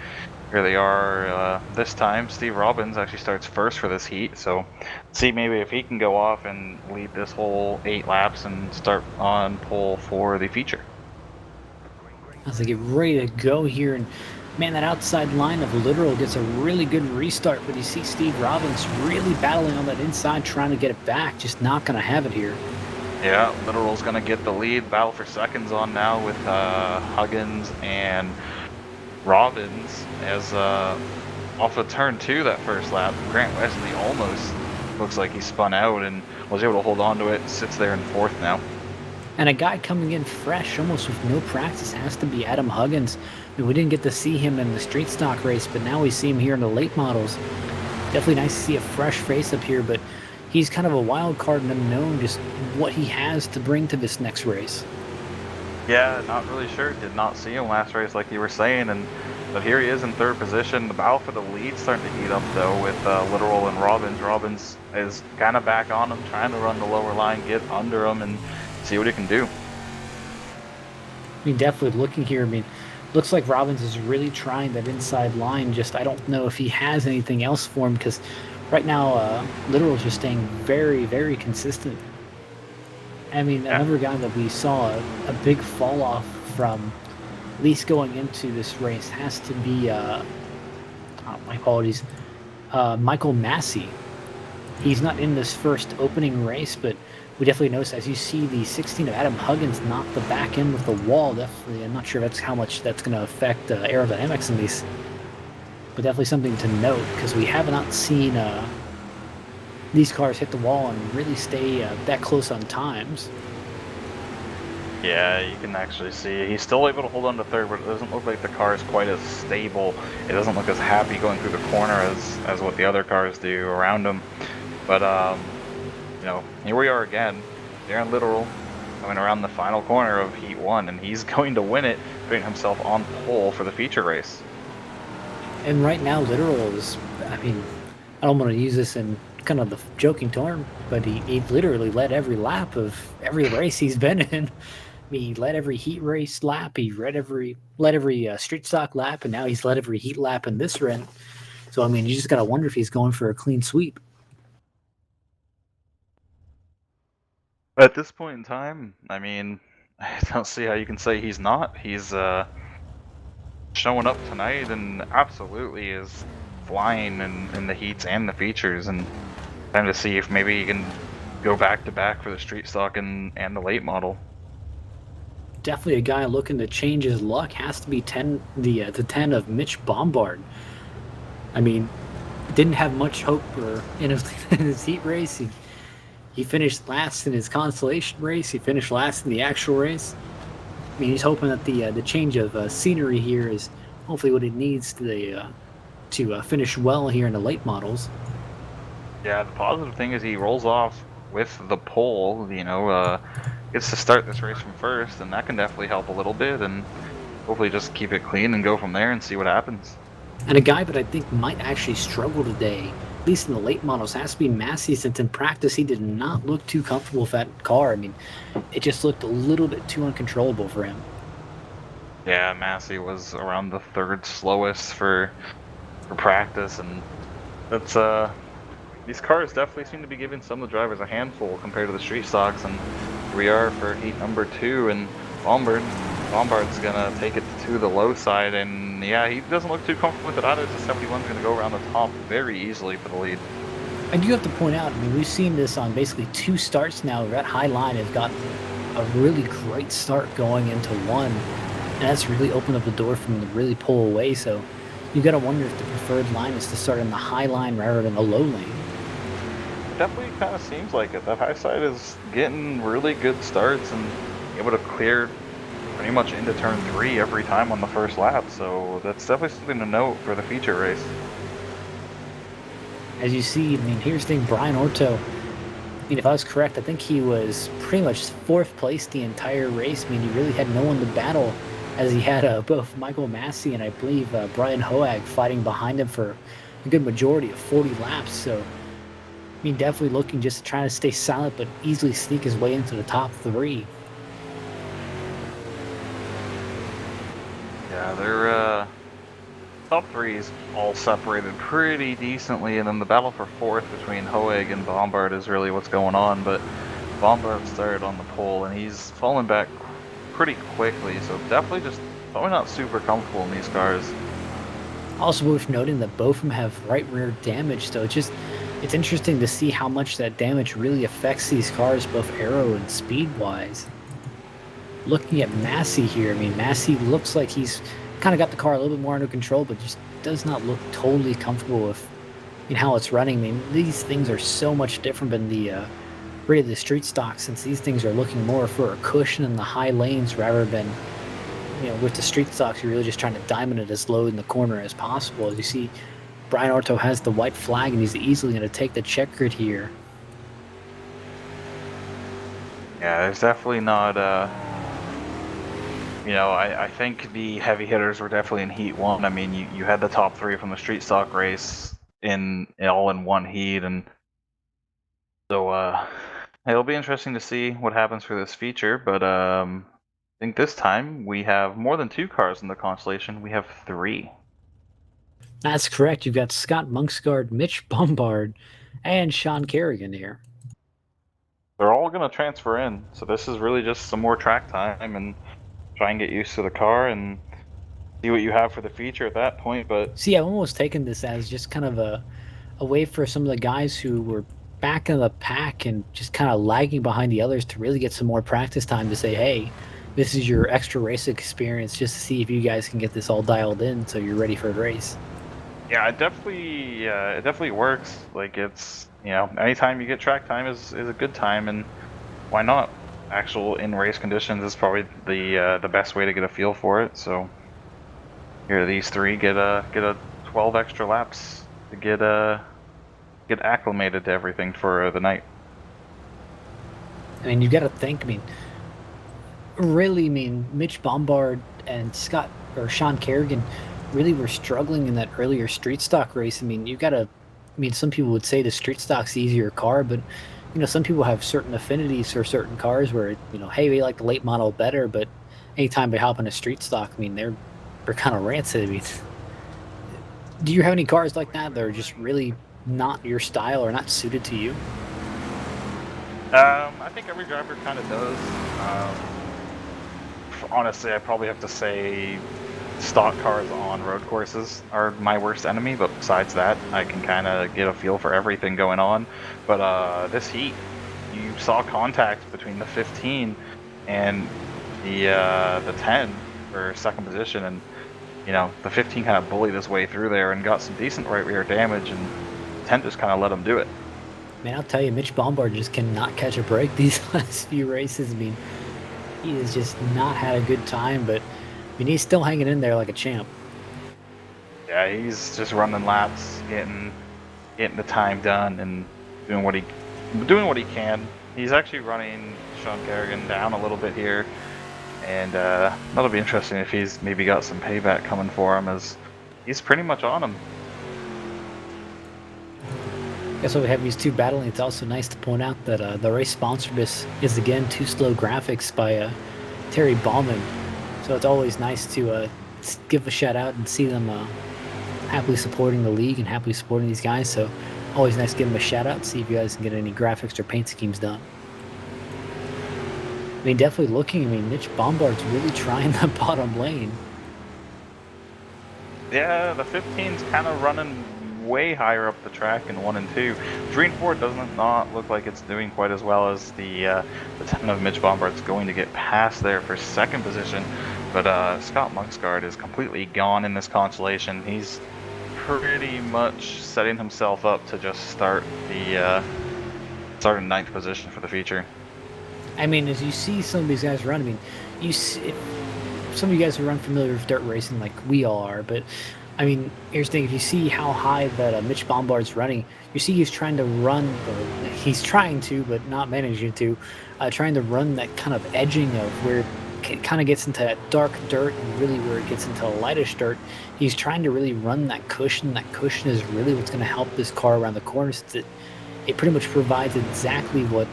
here they are. This time, Steve Robbins actually starts first for this heat, so see maybe if he can go off and lead this whole 8 laps and start on pole for the feature. As they get ready to go here, and man, that outside line of Literal gets a really good restart, but you see Steve Robbins really battling on that inside, trying to get it back, just not going to have it here. Yeah, Literal's going to get the lead, battle for seconds on now with Huggins and Robbins as off of turn 2 that first lap. Grant Wesley almost looks like he spun out and was able to hold on to it, sits there in 4th now. And a guy coming in fresh, almost with no practice, has to be Adam Huggins. I mean, we didn't get to see him in the street stock race, but now we see him here in the late models. Definitely nice to see a fresh face up here, but he's kind of a wild card and unknown just what he has to bring to this next race. Yeah, not really sure. Did not see him last race like you were saying, but here he is in 3rd position. The battle for the lead starting to heat up though with Literal and Robbins. Robbins is kind of back on him, trying to run the lower line, get under him, and see what he can do. I mean, definitely looking here, I mean, looks like Robbins is really trying that inside line. Just I don't know if he has anything else for him because right now Literal is just staying very, very consistent. I mean, another guy that we saw a big fall off from, at least going into this race, has to be, my apologies, Michael Massey. He's not in this first opening race, but we definitely noticed as you see the 16 of Adam Huggins knock the back end with the wall. Definitely, I'm not sure that's how much that's going to affect aerodynamics in these, but definitely something to note because we have not seen these cars hit the wall and really stay that close on times. Yeah, you can actually see he's still able to hold on to 3rd, but it doesn't look like the car is quite as stable. It doesn't look as happy going through the corner as what the other cars do around him. But here we are again. Darren Literal coming around the final corner of Heat 1, and he's going to win it, putting himself on pole for the feature race. And right now, Literal is, I mean, I don't want to use this in kind of the joking term, but he literally led every lap of every race he's been in. I mean, he led every heat race lap, he led every street stock lap, and now he's led every heat lap in this run. So, I mean, you just got to wonder if he's going for a clean sweep. At this point in time, I mean, I don't see how you can say he's not. He's showing up tonight and absolutely is flying in the heats and the features, and time to see if maybe he can go back to back for the street stock and the late model. Definitely a guy looking to change his luck. Has to be the 10 of Mitch Bombard. I mean, didn't have much hope in his heat race. He finished last in his consolation race. He finished last in the actual race. I mean, he's hoping that the change of scenery here is hopefully what he needs to finish well here in the late models. Yeah, the positive thing is he rolls off with the pole. Gets to start this race from first, and that can definitely help a little bit. And hopefully, just keep it clean and go from there and see what happens. And a guy that I think might actually struggle today, at least in the late models, has to be Massey, since in practice he did not look too comfortable with that car. I mean, it just looked a little bit too uncontrollable for him. Yeah, Massey was around the third slowest for practice, and that's these cars definitely seem to be giving some of the drivers a handful compared to the street stocks, and here we are for heat number 2, and Bombard's gonna take it to the low side, and yeah, he doesn't look too comfortable with it either. The 71's gonna go around the top very easily for the lead. I do have to point out, I mean, we've seen this on basically 2 starts now. That high line has gotten a really great start going into 1, and that's really opened up the door for him to really pull away. So you got to wonder if the preferred line is to start in the high line rather than the low lane. Definitely kind of seems like it. That high side is getting really good starts and able to clear pretty much into turn 3 every time on the first lap, so that's definitely something to note for the feature race. As you see, I mean, here's the thing, Brian Orto, I mean, if I was correct, I think he was pretty much 4th place the entire race. I mean, he really had no one to battle, as he had both Michael Massey and I believe Brian Hoag fighting behind him for a good majority of 40 laps. So, I mean, definitely looking just to try to stay silent, but easily sneak his way into the top 3. Yeah, they're top 3's all separated pretty decently, and then the battle for 4th between Hoeg and Bombard is really what's going on, but Bombard started on the pole and he's fallen back pretty quickly, so definitely just probably not super comfortable in these cars. Also worth noting that both of them have right rear damage, so it's interesting to see how much that damage really affects these cars, both aero and speed-wise. Looking at Massey here, I mean, Massey looks like he's kind of got the car a little bit more under control, but just does not look totally comfortable with how it's running. I mean, these things are so much different than the rate of the street stock, since these things are looking more for a cushion in the high lanes rather than, with the street stocks, you're really just trying to diamond it as low in the corner as possible. As you see, Brian Orto has the white flag, and he's easily going to take the checkered here. Yeah, there's definitely not, I think the heavy hitters were definitely in heat 1. I mean, you had the top 3 from the street stock race all in one heat, and so it'll be interesting to see what happens for this feature, but I think this time we have more than 2 cars in the Constellation. We have 3. That's correct. You've got Scott Monksgaard, Mitch Bombard, and Sean Kerrigan here. They're all going to transfer in, so this is really just some more track time and try and get used to the car and see what you have for the feature at that point. But see, I've almost taken this as just kind of a way for some of the guys who were back in the pack and just kind of lagging behind the others to really get some more practice time to say, hey, this is your extra race experience, just to see if you guys can get this all dialed in so you're ready for the race. Yeah, it definitely works. Like, it's, anytime you get track time is a good time, and why not? Actual in-race conditions is probably the best way to get a feel for it. So here, these 3 get a 12 extra laps to get acclimated to everything for the night. I mean, you've got to think. I mean, Mitch Bombard and Sean Kerrigan really were struggling in that earlier street stock race. I mean, some people would say the street stock's the easier car, but some people have certain affinities for certain cars where, hey, they like the late model better, but anytime they hop in a street stock, I mean, they're kind of rancid. I mean, do you have any cars like that that are just really not your style or not suited to you? I think every driver kind of does. Honestly, I probably have to say stock cars on road courses are my worst enemy, but besides that, I can kind of get a feel for everything going on. But this heat, you saw contact between the 15 and the 10 for second position, and the 15 kind of bullied his way through there and got some decent right rear damage, and 10 just kind of let him do it. Man, I'll tell you, Mitch Bombard just cannot catch a break these last few races. I mean, he has just not had a good time, but I mean, he's still hanging in there like a champ. Yeah, he's just running laps, getting the time done, and doing what he can. He's actually running Sean Kerrigan down a little bit here, and that'll be interesting if he's maybe got some payback coming for him, as he's pretty much on him. Guess what, we have these two battling. It's also nice to point out that the race sponsor is again Too Slow Graphics by Terry Ballman. So it's always nice to give a shout out and see them happily supporting the league and happily supporting these guys. So always nice to give them a shout out, see if you guys can get any graphics or paint schemes done. I mean, definitely looking. I mean, Mitch Bombard's really trying the bottom lane. Yeah, the 15's kind of running way higher up the track in 1 and 2. Green 4 doesn't not look like it's doing quite as well as the 10 of Mitch Bombard's going to get past there for 2nd position. But Scott Monksguard is completely gone in this consolation. He's pretty much setting himself up to just start in 9th position for the feature. I mean, as you see some of these guys run, I mean, you see, some of you guys who are unfamiliar with dirt racing like we all are, but I mean, here's the thing: if you see how high that Mitch Bombard's running, you see he's trying to run, or he's trying to, but not managing to, trying to run that kind of edging of where it kind of gets into that dark dirt and really where it gets into lightish dirt. He's trying to really run that cushion. That cushion is really what's going to help this car around the corners. It pretty much provides exactly what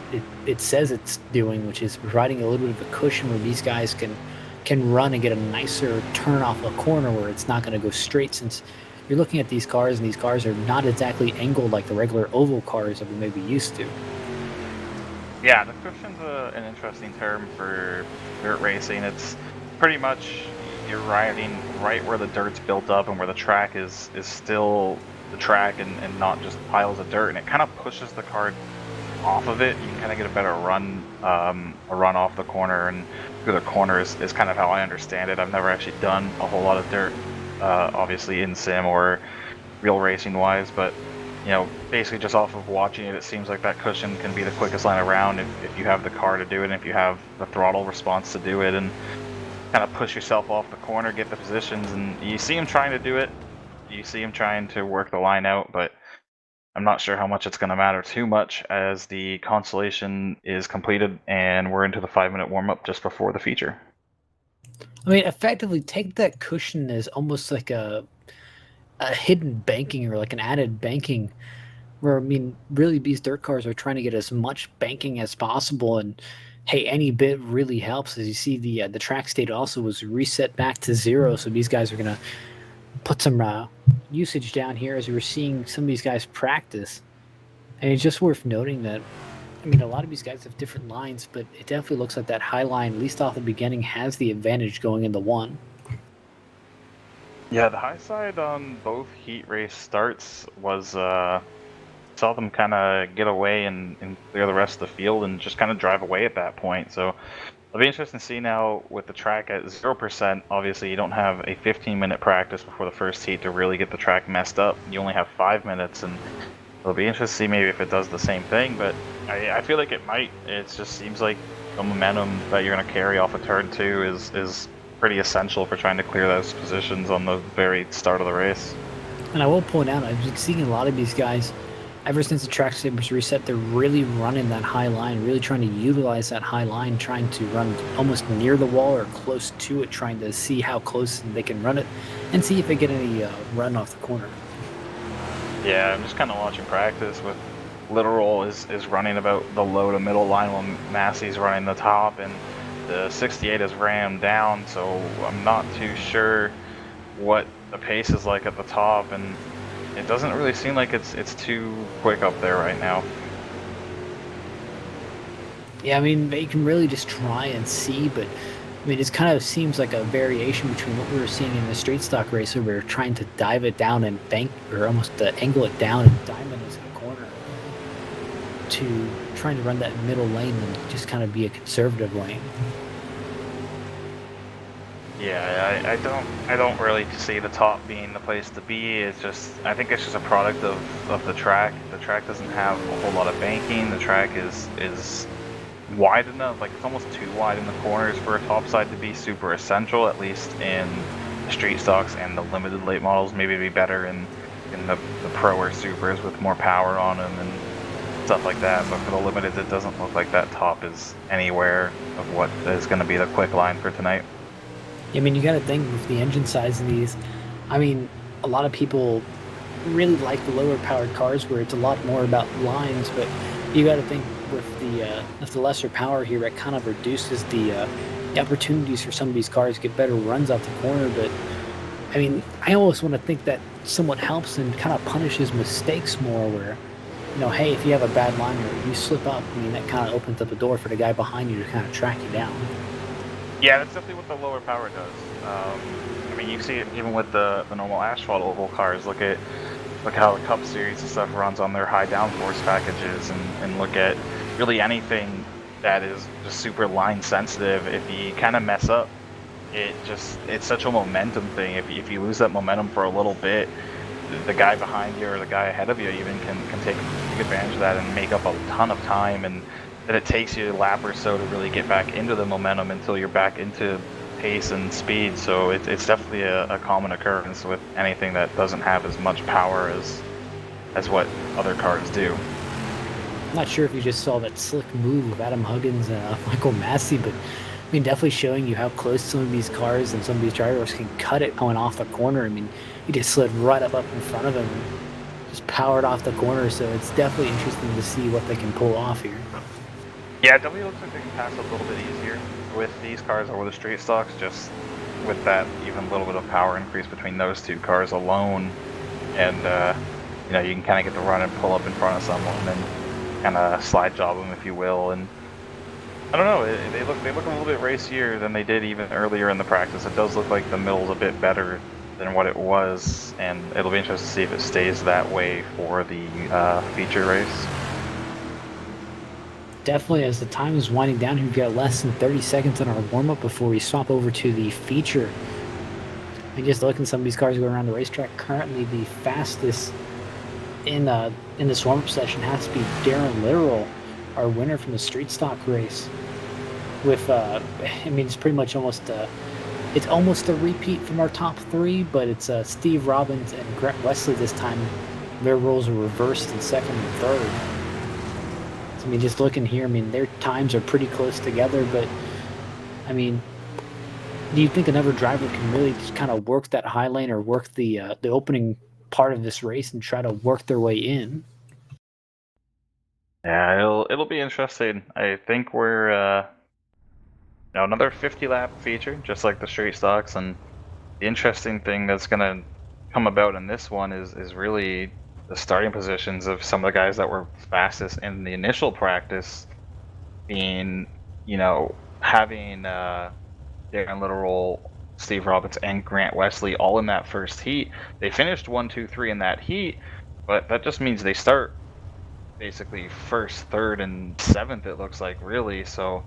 it says it's doing, which is providing a little bit of a cushion where these guys can run and get a nicer turn off a corner where it's not going to go straight, since you're looking at these cars and these cars are not exactly angled like the regular oval cars that we may be used to. Yeah, the cushion's an interesting term for dirt racing. It's pretty much you're riding right where the dirt's built up and where the track is still the track and not just piles of dirt, and it kind of pushes the car off of it. You can kind of get a better run off the corner, and through the corner is kind of how I understand it. I've never actually done a whole lot of dirt, obviously in sim or real racing wise, but you know, basically just off of watching it, it seems like that cushion can be the quickest line around if you have the car to do it, and if you have the throttle response to do it, and kind of push yourself off the corner, get the positions, and you see him trying to do it. You see him trying to work the line out, but I'm not sure how much it's going to matter too much as the consolation is completed and we're into the 5-minute warm-up just before the feature. I mean, effectively, take that cushion as almost like a hidden banking or like an added banking, where I mean, really these dirt cars are trying to get as much banking as possible, and hey, any bit really helps. As you see, the track state also was reset back to 0, so these guys are gonna put some usage down here as we were seeing some of these guys practice. And it's just worth noting that, I mean, a lot of these guys have different lines, but it definitely looks like that high line, at least off the beginning, has the advantage going into 1. Yeah, the high side on both heat race starts was saw them kind of get away and clear the rest of the field and just kind of drive away at that point. So it'll be interesting to see now with the track at 0%. Obviously, you don't have a 15-minute practice before the first heat to really get the track messed up. You only have 5 minutes, and it'll be interesting to see maybe if it does the same thing. But I feel like it might. It just seems like the momentum that you're going to carry off of turn 2 is pretty essential for trying to clear those positions on the very start of the race. And I will point out, I've been seeing a lot of these guys, ever since the track state was reset, they're really running that high line, really trying to utilize that high line, trying to run almost near the wall or close to it, trying to see how close they can run it and see if they get any run off the corner. Yeah, I'm just kind of watching practice with Literal is running about the low to middle line while Massey's running the top, and the 68 is rammed down, so I'm not too sure what the pace is like at the top, and it doesn't really seem like it's too quick up there right now. Yeah, I mean, you can really just try and see, but I mean, it kind of seems like a variation between what we were seeing in the straight stock race, where we were trying to dive it down and bank, or almost angle it down and diamond into the corner, to trying to run that middle lane and just kind of be a conservative lane. Yeah, I don't really see the top being the place to be. It's just, I think it's just a product of the track. The track doesn't have a whole lot of banking. The track is wide enough, like it's almost too wide in the corners for a topside to be super essential, at least in the street stocks and the limited late models. Maybe it'd be better in the pro or supers with more power on them and stuff like that. But for the limited, it doesn't look like that top is anywhere of what is going to be the quick line for tonight. I mean, you got to think with the engine size of these. I mean, a lot of people really like the lower powered cars where it's a lot more about lines, but you got to think with the lesser power here, it kind of reduces the opportunities for some of these cars to get better runs off the corner. But I mean, I almost want to think that somewhat helps and kind of punishes mistakes more. Where hey, if you have a bad line or you slip up, I mean, that kind of opens up a door for the guy behind you to kind of track you down. Yeah, that's definitely what the lower power does. I mean, you see it even with the normal asphalt oval cars. Look how the Cup Series and stuff runs on their high downforce packages, and look at really anything that is just super line sensitive. If you kind of mess up, it's such a momentum thing. If you lose that momentum for a little bit, the guy behind you or the guy ahead of you even can take advantage of that and make up a ton of time, and then it takes you a lap or so to really get back into the momentum until you're back into pace and speed. So it's definitely a common occurrence with anything that doesn't have as much power as what other cars do. I'm not sure if you just saw that slick move of Adam Huggins and Michael Massey, but I mean, definitely showing you how close some of these cars and some of these drivers can cut it going off the corner. I mean, he just slid right up in front of him and just powered off the corner. So it's definitely interesting to see what they can pull off here. Yeah, it definitely looks like they can pass a little bit easier with these cars over the street stocks, just with that even little bit of power increase between those two cars alone. And, you can kind of get the run and pull up in front of someone and kind of slide job them, if you will. And I don't know, they look a little bit racier than they did even earlier in the practice. It does look like the middle's a bit better than what it was, and it'll be interesting to see if it stays that way for the feature race. Definitely, as the time is winding down, we've got less than 30 seconds on our warm-up before we swap over to the feature. And just looking at some of these cars going around the racetrack, currently the fastest in this warm-up session has to be Darren Literal, our winner from the street stock race. With I mean, it's pretty much almost it's almost a repeat from our top three, but it's Steve Robbins and Grant Wesley this time. Their roles are reversed in second and third. So, I mean, just looking here, I mean, their times are pretty close together, but I mean, do you think another driver can really just kind of work that high lane or work the opening part of this race and try to work their way in? Yeah, it'll be interesting. I think we're another 50 lap feature, just like the straight stocks, and the interesting thing that's gonna come about in this one is really the starting positions of some of the guys that were fastest in the initial practice, being having Darren Literal, Steve Robbins, and Grant Wesley all in that first heat. They finished 1, 2, 3 in that heat, but that just means they start basically first, third, and seventh. It looks like, really. So,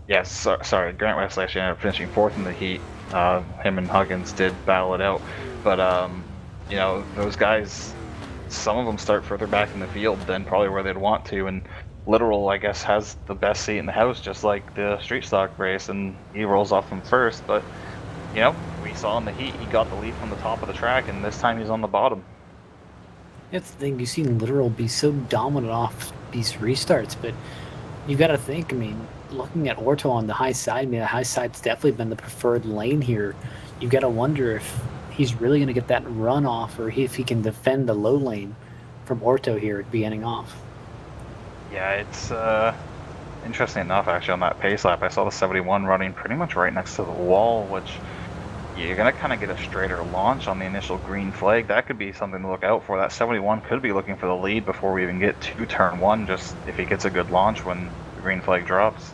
yes, sorry, Grant Wesley actually ended up finishing fourth in the heat. Him and Huggins did battle it out, but those guys, some of them start further back in the field than probably where they'd want to, and Literal, I guess, has the best seat in the house, just like the street stock race, and he rolls off from first. But we saw in the heat he got the lead from the top of the track, and this time he's on the bottom. That's the thing, you've seen Literal be so dominant off these restarts, but you got to think, I mean, looking at Orto on the high side, I mean, the high side's definitely been the preferred lane here. You've got to wonder if he's really going to get that run off, or if he can defend the low lane from Orto here at beginning off. Yeah, it's interesting enough, actually, on that pace lap, I saw the 71 running pretty much right next to the wall, which you're going to kind of get a straighter launch on the initial green flag. That could be something to look out for. That 71 could be looking for the lead before we even get to turn one, just if he gets a good launch when the green flag drops.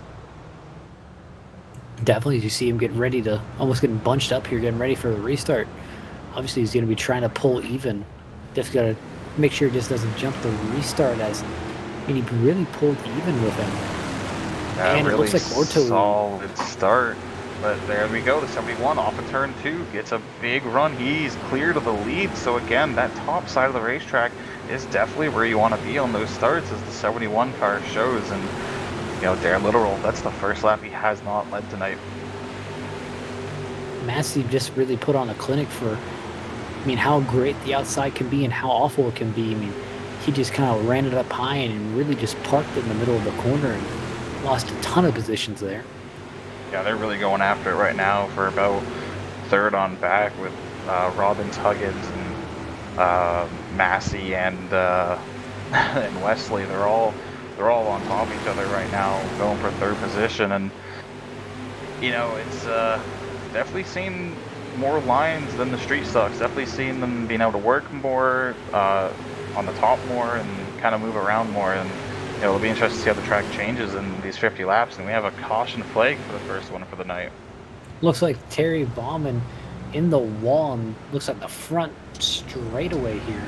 Definitely, you see him get ready to, almost getting bunched up here, getting ready for the restart. Obviously, he's going to be trying to pull even. Just got to make sure he just doesn't jump the restart, as he really pulled even with him. And really, it looks like Orto, solid start. But there we go, the 71 off of turn 2 gets a big run. He's clear to the lead, so again, that top side of the racetrack is definitely where you want to be on those starts, as the 71 car shows. And Darren Literal, that's the first lap he has not led tonight. Massey just really put on a clinic for, I mean, how great the outside can be and how awful it can be. I mean, he just kind of ran it up high and really just parked it in the middle of the corner and lost a ton of positions there. Yeah, they're really going after it right now for about third on back with Robbins, Huggins, and Massey and and Wesley. They're all on top of each other right now, going for third position, and it's definitely seen more lines than the street stocks. Definitely seen them being able to work more on the top more and kind of move around more. And it'll be interesting to see how the track changes in these 50 laps. And we have a caution flag for the first one for the night. Looks like Terry Bauman in the wall and looks like the front straightaway here.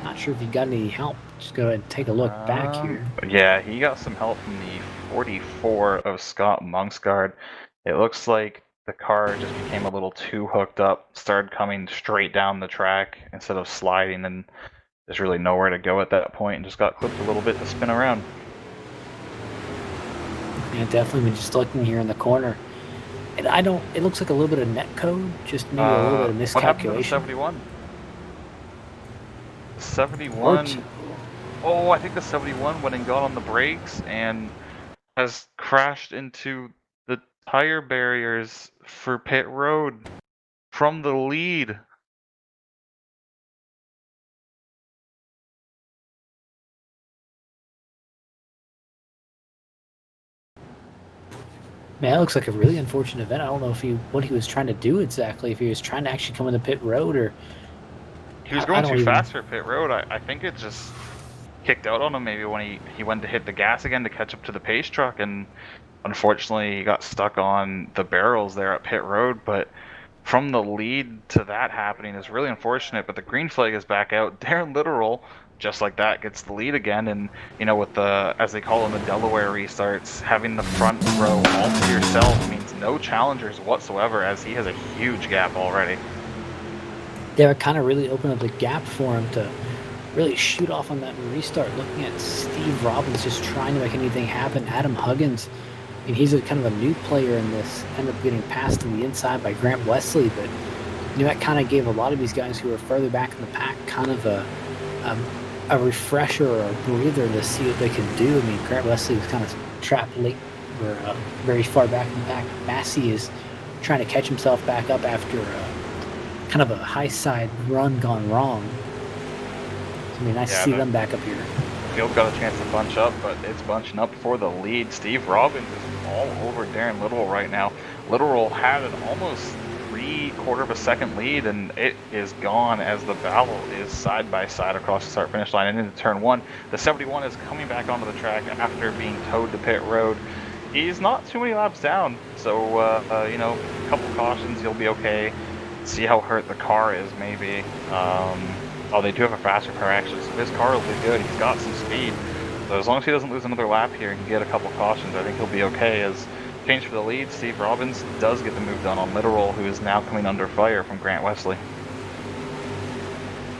Not sure if he got any help. Just go ahead and take a look back here. Yeah, he got some help from the 44 of Scott Monksguard. It looks like the car just became a little too hooked up, started coming straight down the track instead of sliding, and there's really nowhere to go at that point, and just got clipped a little bit to spin around. Yeah, definitely. We're just looking here in the corner. And it looks like a little bit of net code, just maybe a little bit of miscalculation. What happened to the 71? 71. Oh, I think the 71 went and got on the brakes and has crashed into the tire barriers for pit road from the lead. Man, it looks like a really unfortunate event. I don't know what he was trying to do exactly. If he was trying to actually come in the pit road, or he was going too fast for pit road. I think it just kicked out on him maybe when he went to hit the gas again to catch up to the pace truck, and unfortunately he got stuck on the barrels there at pit road. But from the lead to that happening is really unfortunate. But the green flag is back out. Darren Literal, just like that, gets the lead again. And with the, as they call them, the Delaware restarts, having the front row all to yourself means no challengers whatsoever, as he has a huge gap already. Yeah, it kind of really opened up the gap for him to really shoot off on that restart. Looking at Steve Robbins just trying to make anything happen. Adam Huggins, I mean, he's kind of a new player in this, ended up getting passed on the inside by Grant Wesley, but that kind of gave a lot of these guys who were further back in the pack kind of a refresher or a breather to see what they could do. I mean, Grant Wesley was kind of trapped late or very far back in the pack. Massey is trying to catch himself back up after kind of a high side run gone wrong. I mean, nice to see them back up here. Field got a chance to bunch up, but it's bunching up for the lead. Steve Robbins is all over Darren Literal right now. Literal had an almost 3/4 of a second lead, and it is gone as the battle is side by side across the start finish line and into turn one. The 71 is coming back onto the track after being towed to pit road. He's not too many laps down, so a couple cautions, he'll be okay. See how hurt the car is, maybe. Oh, they do have a faster car actually, so his car will be good. He's got some speed. So as long as he doesn't lose another lap here and can get a couple cautions, I think he'll be okay. As change for the lead, Steve Robbins does get the move done on Literal, who is now coming under fire from Grant Wesley.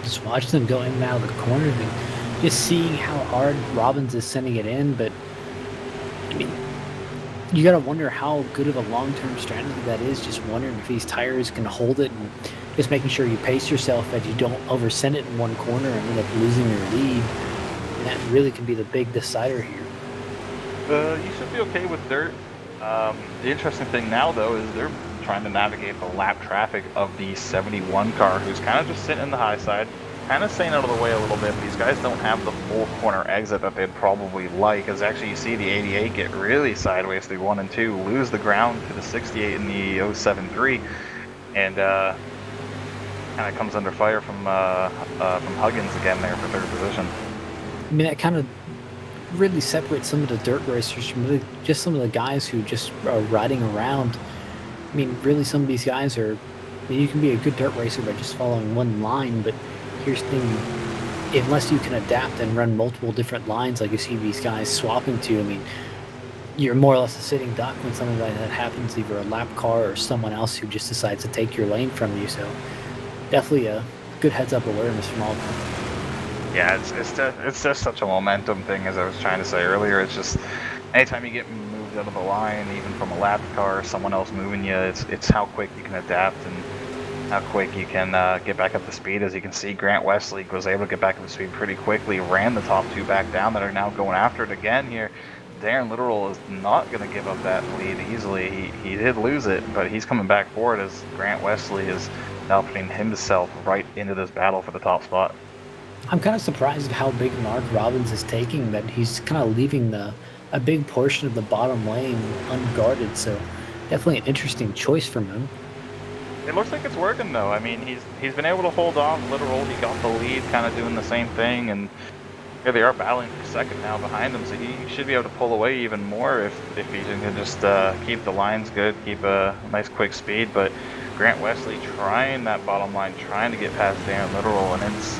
Just watching them go in and out of the corner, and just seeing how hard Robbins is sending it in, but I mean, you gotta wonder how good of a long-term strategy that is. Just wondering if these tires can hold it, and just making sure you pace yourself that you don't oversend it in one corner and end up losing your lead. And that really can be the big decider here. You should be okay with dirt. The interesting thing now, though, is they're trying to navigate the lap traffic of the 71 car, who's kind of just sitting in the high side, kind of staying out of the way a little bit. These guys don't have the full corner exit that they'd probably like, as actually you see the 88 get really sideways through 1 and 2, lose the ground to the 68 in the 07-3, and kind of comes under fire from Huggins again there for third position. I mean, that kind of really separates some of the dirt racers from just some of the guys who just are riding around. I mean, really, some of these guys are. I mean, you can be a good dirt racer by just following one line, but here's the thing: unless you can adapt and run multiple different lines, like you see these guys swapping to, I mean, you're more or less a sitting duck when something like that happens, either a lap car or someone else who just decides to take your lane from you. So, definitely a good heads-up awareness from all of them. Yeah, it's just such a momentum thing, as I was trying to say earlier. It's just anytime you get moved out of the line, even from a lap car, someone else moving you, it's how quick you can adapt and how quick you can get back up to speed. As you can see, Grant Wesley was able to get back up to speed pretty quickly, ran the top two back down that are now going after it again here. Darren Literal is not going to give up that lead easily. He did lose it, but he's coming back forward as Grant Wesley is now putting himself right into this battle for the top spot. I'm kind of surprised at how big an arc Robbins is taking, that he's kind of leaving a big portion of the bottom lane unguarded, so definitely an interesting choice from him. It looks like it's working though. I mean, he's been able to hold off Literal. He got the lead, kind of doing the same thing, and here they are battling for second now behind him. So he should be able to pull away even more if he can just keep the lines good, keep a nice quick speed. But Grant Wesley trying that bottom line, trying to get past Darren Literal, and it's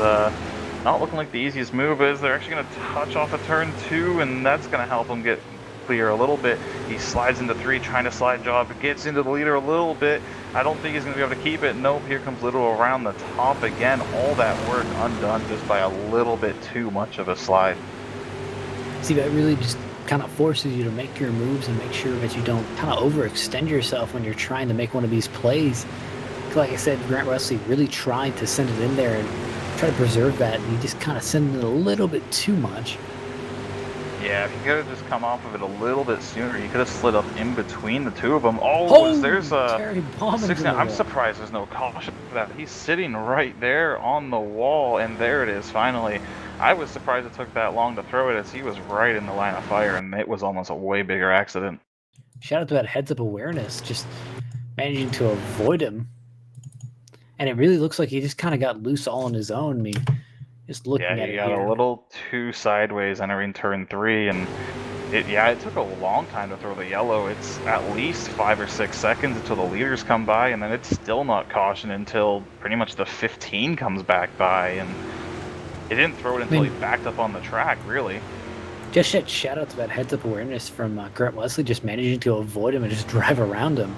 not looking like the easiest move. Is they're actually going to touch off a turn 2, and that's going to help him get clear a little bit. He slides into 3, trying to slide job, gets into the leader a little bit. I don't think he's going to be able to keep it. Nope, here comes Little around the top again. All that work undone just by a little bit too much of a slide. See, that really just kind of forces you to make your moves and make sure that you don't kind of overextend yourself when you're trying to make one of these plays. Like I said, Grant Wesley really tried to send it in there and try to preserve that, and he just kind of sent it a little bit too much. Yeah, if he could have just come off of it a little bit sooner, he could have slid up in between the two of them. Oh, there's a Terry Bauman's 69. I'm wall. surprised there's no caution for that. He's sitting right there on the wall, and there it is finally. I was surprised it took that long to throw it, as he was right in the line of fire, and it was almost a way bigger accident. Shout out to that heads-up awareness, just managing to avoid him. And it really looks like he just kind of got loose all on his own. I mean, just looking at it he got here. a little too sideways entering turn 3, and it took a long time to throw the yellow. It's at least 5 or 6 seconds until the leaders come by, and then it's still not caution until pretty much the 15 comes back by, and he didn't throw it until he backed up on the track, really. Just shout out to that heads-up awareness from Grant Wesley, just managing to avoid him and just drive around him.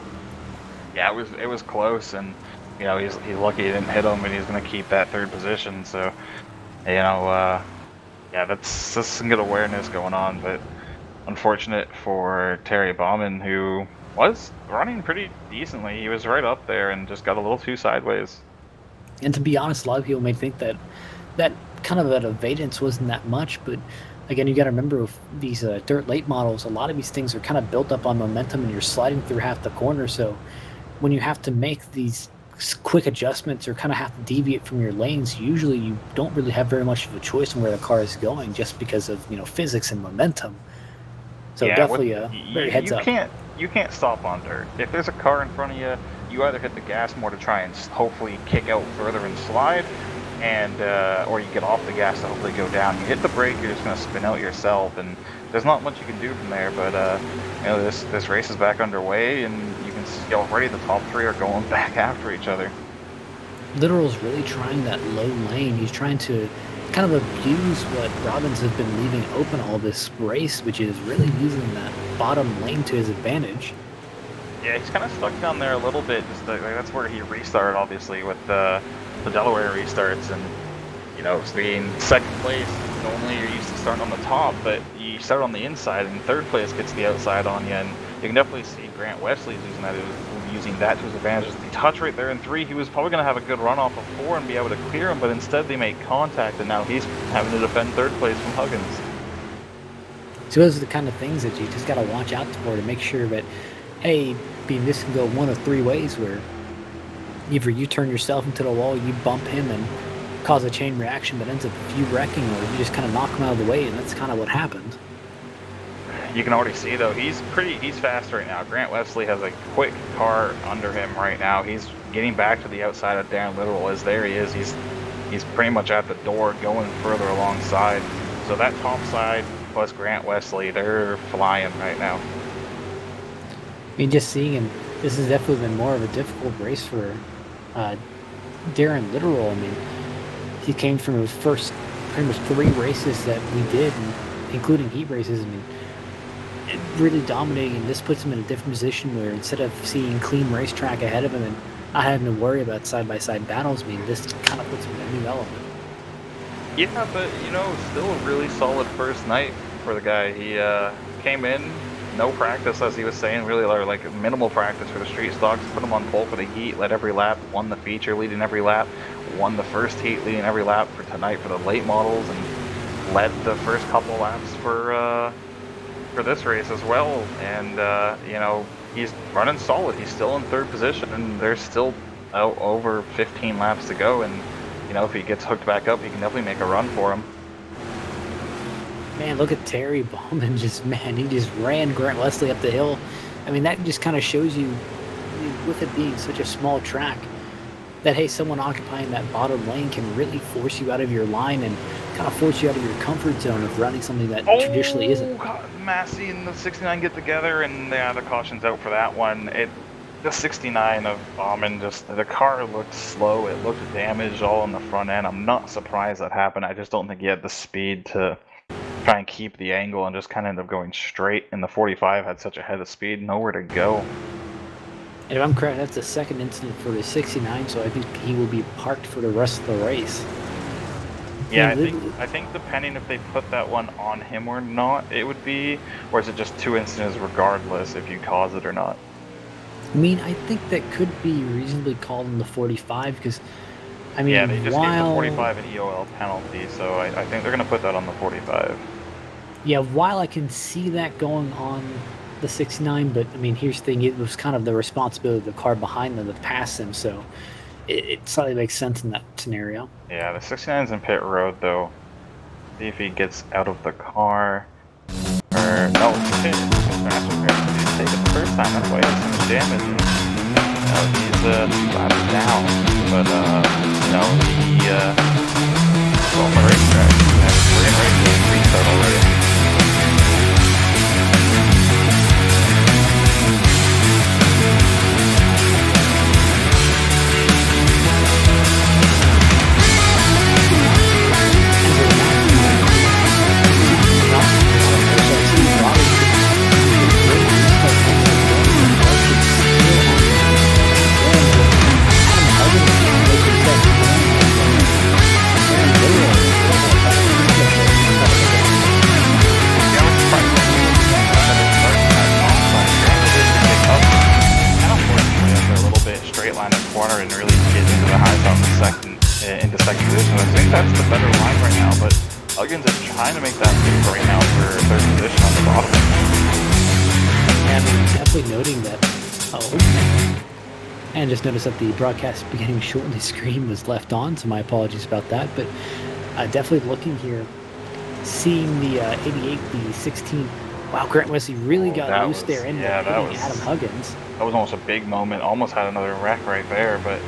Yeah, it was close, and you know he's lucky he didn't hit him, and he's going to keep that 3rd position. So, you know, yeah, that's some good awareness going on, but unfortunate for Terry Bauman, who was running pretty decently. He was right up there and just got a little too sideways. And to be honest, a lot of people may think that kind of that evadance wasn't that much, but again, you got to remember with these dirt late models, a lot of these things are kind of built up on momentum, and you're sliding through half the corner. So when you have to make these quick adjustments or kind of have to deviate from your lanes, usually you don't really have very much of a choice on where the car is going, just because of physics and momentum. So yeah, definitely very heads up. You can't stop on dirt. If there's a car in front of you, you either hit the gas more to try and hopefully kick out further and slide, and or you get off the gas to hopefully go down. You hit the brake, you're just going to spin out yourself, and there's not much you can do from there. But this race is back underway, and you can see already the top 3 are going back after each other. Literal's really trying that low lane. He's trying to kind of abuse what Robbins has been leaving open all this race, which is really using that bottom lane to his advantage. Yeah, he's kind of stuck down there a little bit. Just that's where he restarted, obviously, with the Delaware restarts, and being 2nd place. Normally you're used to starting on the top, but you start on the inside, and 3rd place gets the outside on you, and you can definitely see Grant Wesley's using that to his advantage. The touch right there in 3, he was probably going to have a good run off of 4 and be able to clear him, but instead they make contact, and now he's having to defend 3rd place from Huggins. So those are the kind of things that you just got to watch out for to make sure that, hey, this can go one of 3 ways, where either you turn yourself into the wall, you bump him and cause a chain reaction that ends up you wrecking, or you just kind of knock him out of the way, and that's kind of what happened. You can already see, though, he's fast right now. Grant Wesley has a quick car under him right now. He's getting back to the outside of Darren Little, as there he is. He's pretty much at the door, going further alongside. So that top side plus Grant Wesley, they're flying right now. I mean, just seeing him, this has definitely been more of a difficult race for Darren Literal. I mean, he came from his first pretty much 3 races that we did, including heat races. I mean, really dominating, and this puts him in a different position where instead of seeing clean racetrack ahead of him and not having to worry about side-by-side battles, I mean, this kind of puts him in a new element. Yeah, but, still a really solid first night for the guy. He came in, no practice, as he was saying, really like minimal practice for the street stocks, put him on pole for the heat, led every lap, won the feature leading every lap, won the first heat leading every lap for tonight for the late models, and led the first couple laps for this race as well. And he's running solid. He's still in 3rd position, and there's still over 15 laps to go, and you know, if he gets hooked back up, he can definitely make a run for him. Man, look at Terry Bowman. He just ran Grant Wesley up the hill. I mean, that just kind of shows you, with it being such a small track, that, hey, someone occupying that bottom lane can really force you out of your line and kind of force you out of your comfort zone of running something that traditionally isn't. Massey and the 69 get together, and yeah, the caution's out for that one. The 69 of Bauman, just the car looked slow. It looked damaged all on the front end. I'm not surprised that happened. I just don't think he had the speed to try and keep the angle and just kind of end up going straight. And the 45 had such a head of speed, nowhere to go. And if I'm correct, that's the second incident for the 69, so I think he will be parked for the rest of the race. Yeah, I think depending if they put that one on him or not, it would be, or is it just 2 incidents regardless if you cause it or not? I mean, I think that could be reasonably called in the 45 because, I mean, yeah, they just gave the 45 an EOL penalty, so I think they're going to put that on the 45. Yeah, while I can see that going on the 69, but I mean, here's the thing: it was kind of the responsibility of the car behind them to pass him, so it slightly makes sense in that scenario. Yeah, the 69's in pit road though. See if he gets out of the car. Or no, he didn't take it the first time. That's why he had so much damage. And, he's flat down, but he on the racetrack. We're getting ready for a restart already. And really get into the highs off into second position. I think that's the better line right now, but Huggins is trying to make that move right now for third position on the bottom. And definitely noting that. And just noticed that the broadcast beginning shortly screen was left on, so my apologies about that. But definitely looking here, seeing the 88, the 16. Wow, Grant Wesley really got loose there in Adam Huggins. That was almost a big moment. Almost had another wreck right there, but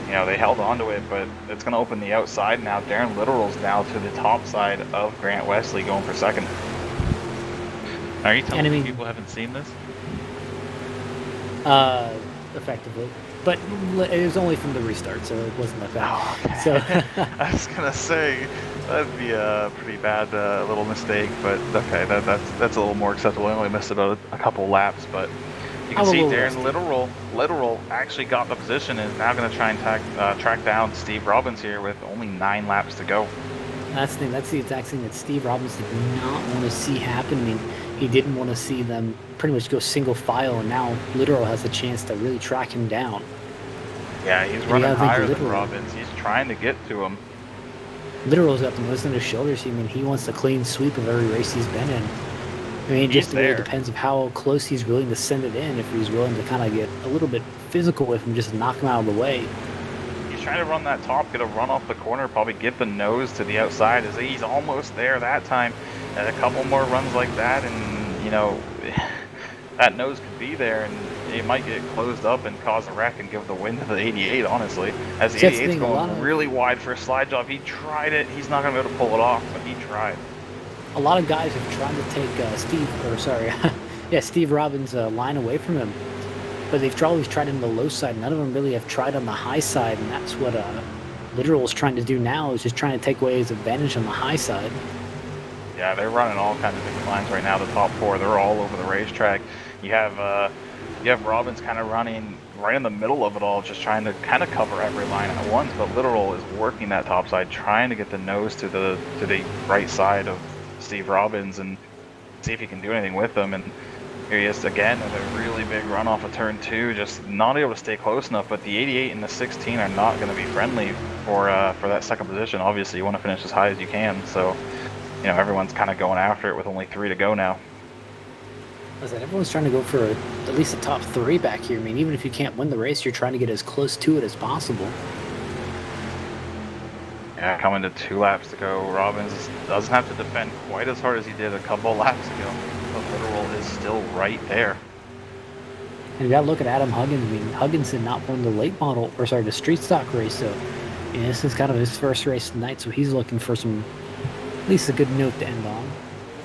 you know, they held on to it. But it's going to open the outside now. Darren Littoral's now to the top side of Grant Wesley going for second. Are you telling me people haven't seen this? Effectively. But it was only from the restart, so it wasn't that bad. Oh, okay. So I was going to say, that'd be a pretty bad little mistake, but okay, that's a little more acceptable. I only missed about a couple laps, but you can see Darren Littoral actually got the position and is now going to try and track down Steve Robbins here with only 9 laps to go. That's the thing. That's the exact thing that Steve Robbins did not want to see happen. I mean, he didn't want to see them pretty much go single file, and now Littoral has a chance to really track him down. Yeah, he's running higher than Robbins. He's trying to get to him. Littoral's got the most on his shoulders. I mean, he wants the clean sweep of every race he's been in. I mean, it just really depends of how close he's willing to send it in. If he's willing to kind of get a little bit physical with him, just knock him out of the way. He's trying to run that top, get a run off the corner, probably get the nose to the outside. As he's almost there that time, and a couple more runs like that, and you know, that nose could be there, and it might get closed up and cause a wreck and give the win to the 88. Honestly, as the 88's going really wide for a slide job, he tried it. He's not going to be able to pull it off, but he tried. A lot of guys have tried to take Steve Robbins' line away from him, but they've always tried on the low side. None of them really have tried on the high side, and that's what Littoral is trying to do now, is just trying to take away his advantage on the high side. Yeah, they're running all kinds of different lines right now. The top 4, they're all over the racetrack. You have Robbins kind of running right in the middle of it all, just trying to kind of cover every line at once. But Littoral is working that top side, trying to get the nose to the right side of Steve Robbins and see if he can do anything with them. And here he is again with a really big run off of turn 2, just not able to stay close enough. But the 88 and the 16 are not going to be friendly for that second position. Obviously, you want to finish as high as you can. So, you know, everyone's kind of going after it with only 3 to go now. Listen, everyone's trying to go for at least a top 3 back here. I mean, even if you can't win the race, you're trying to get as close to it as possible. Yeah, coming to 2 laps to go. Robbins doesn't have to defend quite as hard as he did a couple laps ago. The literal is still right there. And you gotta look at Adam Huggins. I mean, Huggins did not win the late model, or sorry, the street stock race, so this is kind of his first race tonight, so he's looking for some, at least a good note to end on.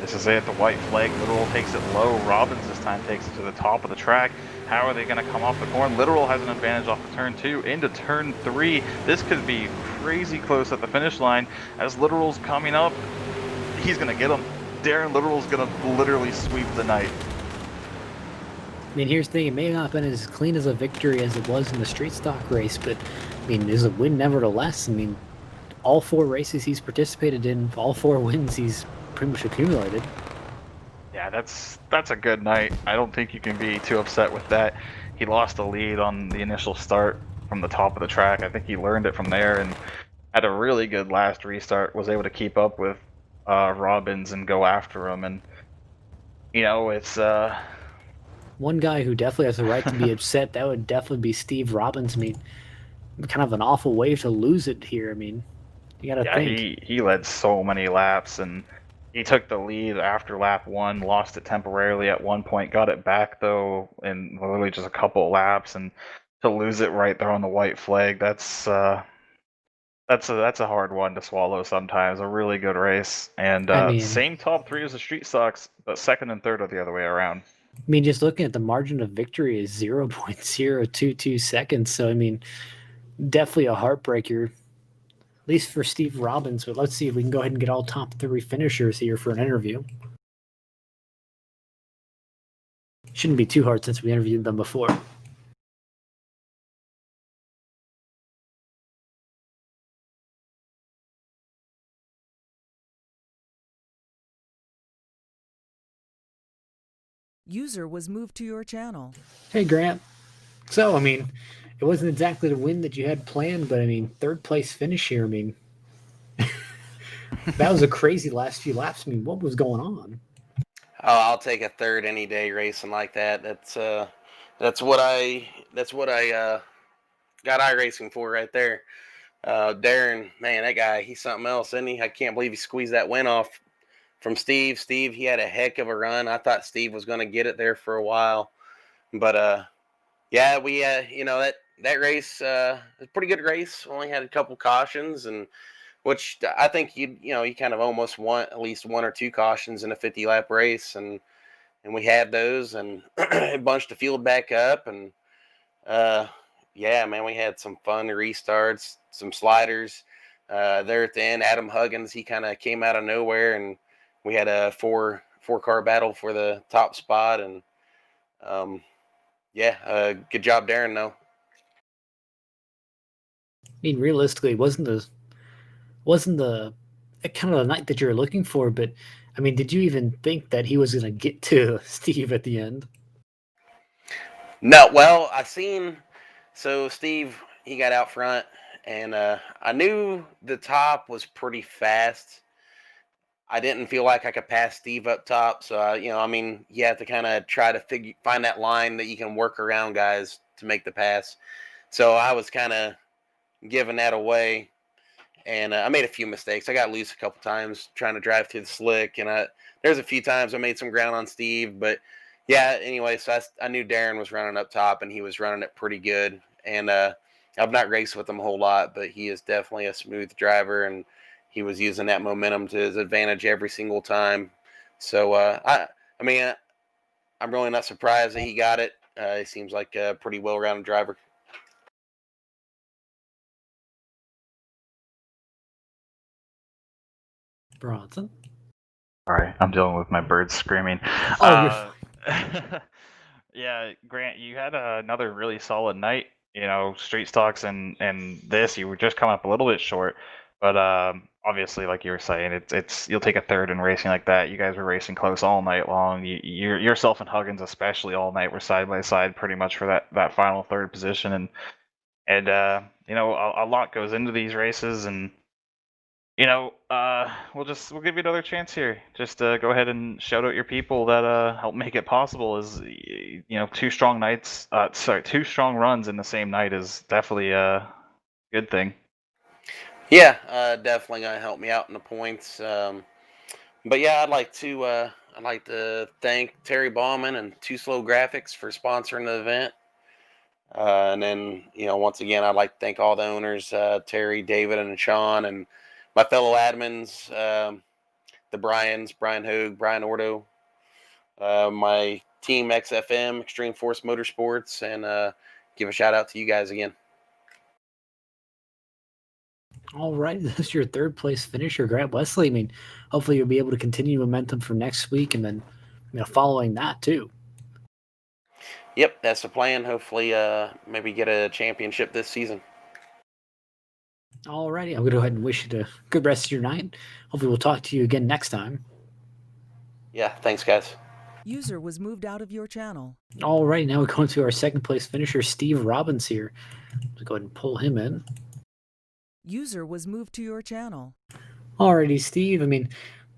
This is it, the white flag. Literal takes it low. Robbins this time takes it to the top of the track. How are they going to come off the corner? Literal has an advantage off of turn 2 into turn 3. This could be crazy close at the finish line. As Literal's coming up, he's going to get him. Darren Literal's going to literally sweep the night. I mean, here's the thing, it may not have been as clean as a victory as it was in the street stock race, but I mean, there's a win nevertheless. I mean, all 4 races he's participated in, all 4 wins he's pretty much accumulated. Yeah, that's a good night. I don't think you can be too upset with that. He lost the lead on the initial start from the top of the track. I think he learned it from there and had a really good last restart, was able to keep up with Robbins and go after him. And, you know, it's... One guy who definitely has the right to be upset, that would definitely be Steve Robbins. I mean, kind of an awful way to lose it here. I mean, you gotta think. He led so many laps, and he took the lead after lap 1, lost it temporarily at one point, got it back though in literally just a couple of laps, and to lose it right there on the white flag, that's a hard one to swallow sometimes. A really good race, and I mean, same top 3 as the street stocks, but second and third are the other way around. I mean, just looking at the margin of victory is 0.022 seconds. So I mean, definitely a heartbreaker, at least for Steve Robbins. But let's see if we can go ahead and get all top 3 finishers here for an interview. Shouldn't be too hard since we interviewed them before. User was moved to your channel. Hey, Grant. So, I mean, it wasn't exactly the win that you had planned, but I mean, 3rd place finish here. I mean, that was a crazy last few laps. I mean, what was going on? Oh, I'll take a third any day racing like that. That's what I got iRacing for right there. Darren, man, that guy, he's something else, isn't he? I can't believe he squeezed that win off from Steve. Steve, he had a heck of a run. I thought Steve was going to get it there for a while, but yeah, we that race was a pretty good race. Only had a couple cautions, and which I think you kind of almost want at least 1 or 2 cautions in a 50-lap race, and we had those, and a bunch to field back up, and yeah, man, we had some fun restarts, some sliders. There at the end, Adam Huggins, he kind of came out of nowhere, and we had a four-car battle for the top spot, and yeah, good job, Darren, though. I mean, realistically, it wasn't the kind of the night that you're looking for, but I mean, did you even think that he was going to get to Steve at the end? No, well, so Steve, he got out front, and I knew the top was pretty fast. I didn't feel like I could pass Steve up top, so I mean, you have to kind of try to find that line that you can work around guys to make the pass. So I was kind of giving that away, and I made a few mistakes. I got loose a couple times trying to drive through the slick, and there's a few times I made some ground on Steve, but yeah. Anyway, so I knew Darren was running up top, and he was running it pretty good. And I've not raced with him a whole lot, but he is definitely a smooth driver, and he was using that momentum to his advantage every single time. So I mean, I'm really not surprised that he got it. He seems like a pretty well-rounded driver. Bronson? Sorry, I'm dealing with my birds screaming. Oh, Yeah, Grant, you had another really solid night. You know, street stocks and this, you were just coming up a little bit short, but obviously, like you were saying, it's you'll take a third in racing like that. You guys were racing close all night long. Yourself and Huggins, especially all night, were side by side pretty much for that final third position, and you know, a lot goes into these races, and We'll give you another chance here. Just go ahead and shout out your people that help make it possible. Two strong nights. Two strong runs in the same night is definitely a good thing. Yeah, definitely gonna help me out in the points. But yeah, I'd like to thank Terry Bauman and Too Slow Graphics for sponsoring the event. And then, once again, I'd like to thank all the owners, Terry, David, and Sean, and my fellow admins, the Brian Hoog, Brian Ordo, my team XFM, Extreme Force Motorsports, and give a shout out to you guys again. All right, this is your third place finisher, Grant Wesley. I mean, hopefully you'll be able to continue momentum for next week, and then following that too. Yep, that's the plan. Hopefully, maybe get a championship this season. All righty, I'm going to go ahead and wish you the good rest of your night. Hopefully we'll talk to you again next time. Yeah, thanks, guys. User was moved out of your channel. All right, now we're going to our second place finisher, Steve Robbins here. Let's go ahead and pull him in. User was moved to your channel. Alrighty, Steve. I mean,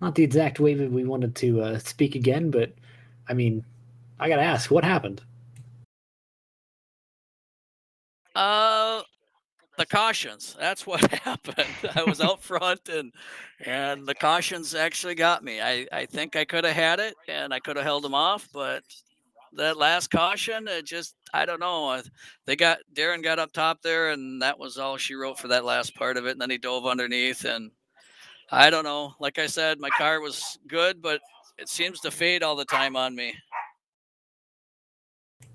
not the exact way that we wanted to speak again, but I mean, I gotta ask, what happened? The cautions. That's what happened. I was out front, and the cautions actually got me. I think I could have had it, and I could have held them off, but that last caution, I don't know. Darren got up top there, and that was all she wrote for that last part of it. And then he dove underneath, and I don't know. Like I said, my car was good, but it seems to fade all the time on me.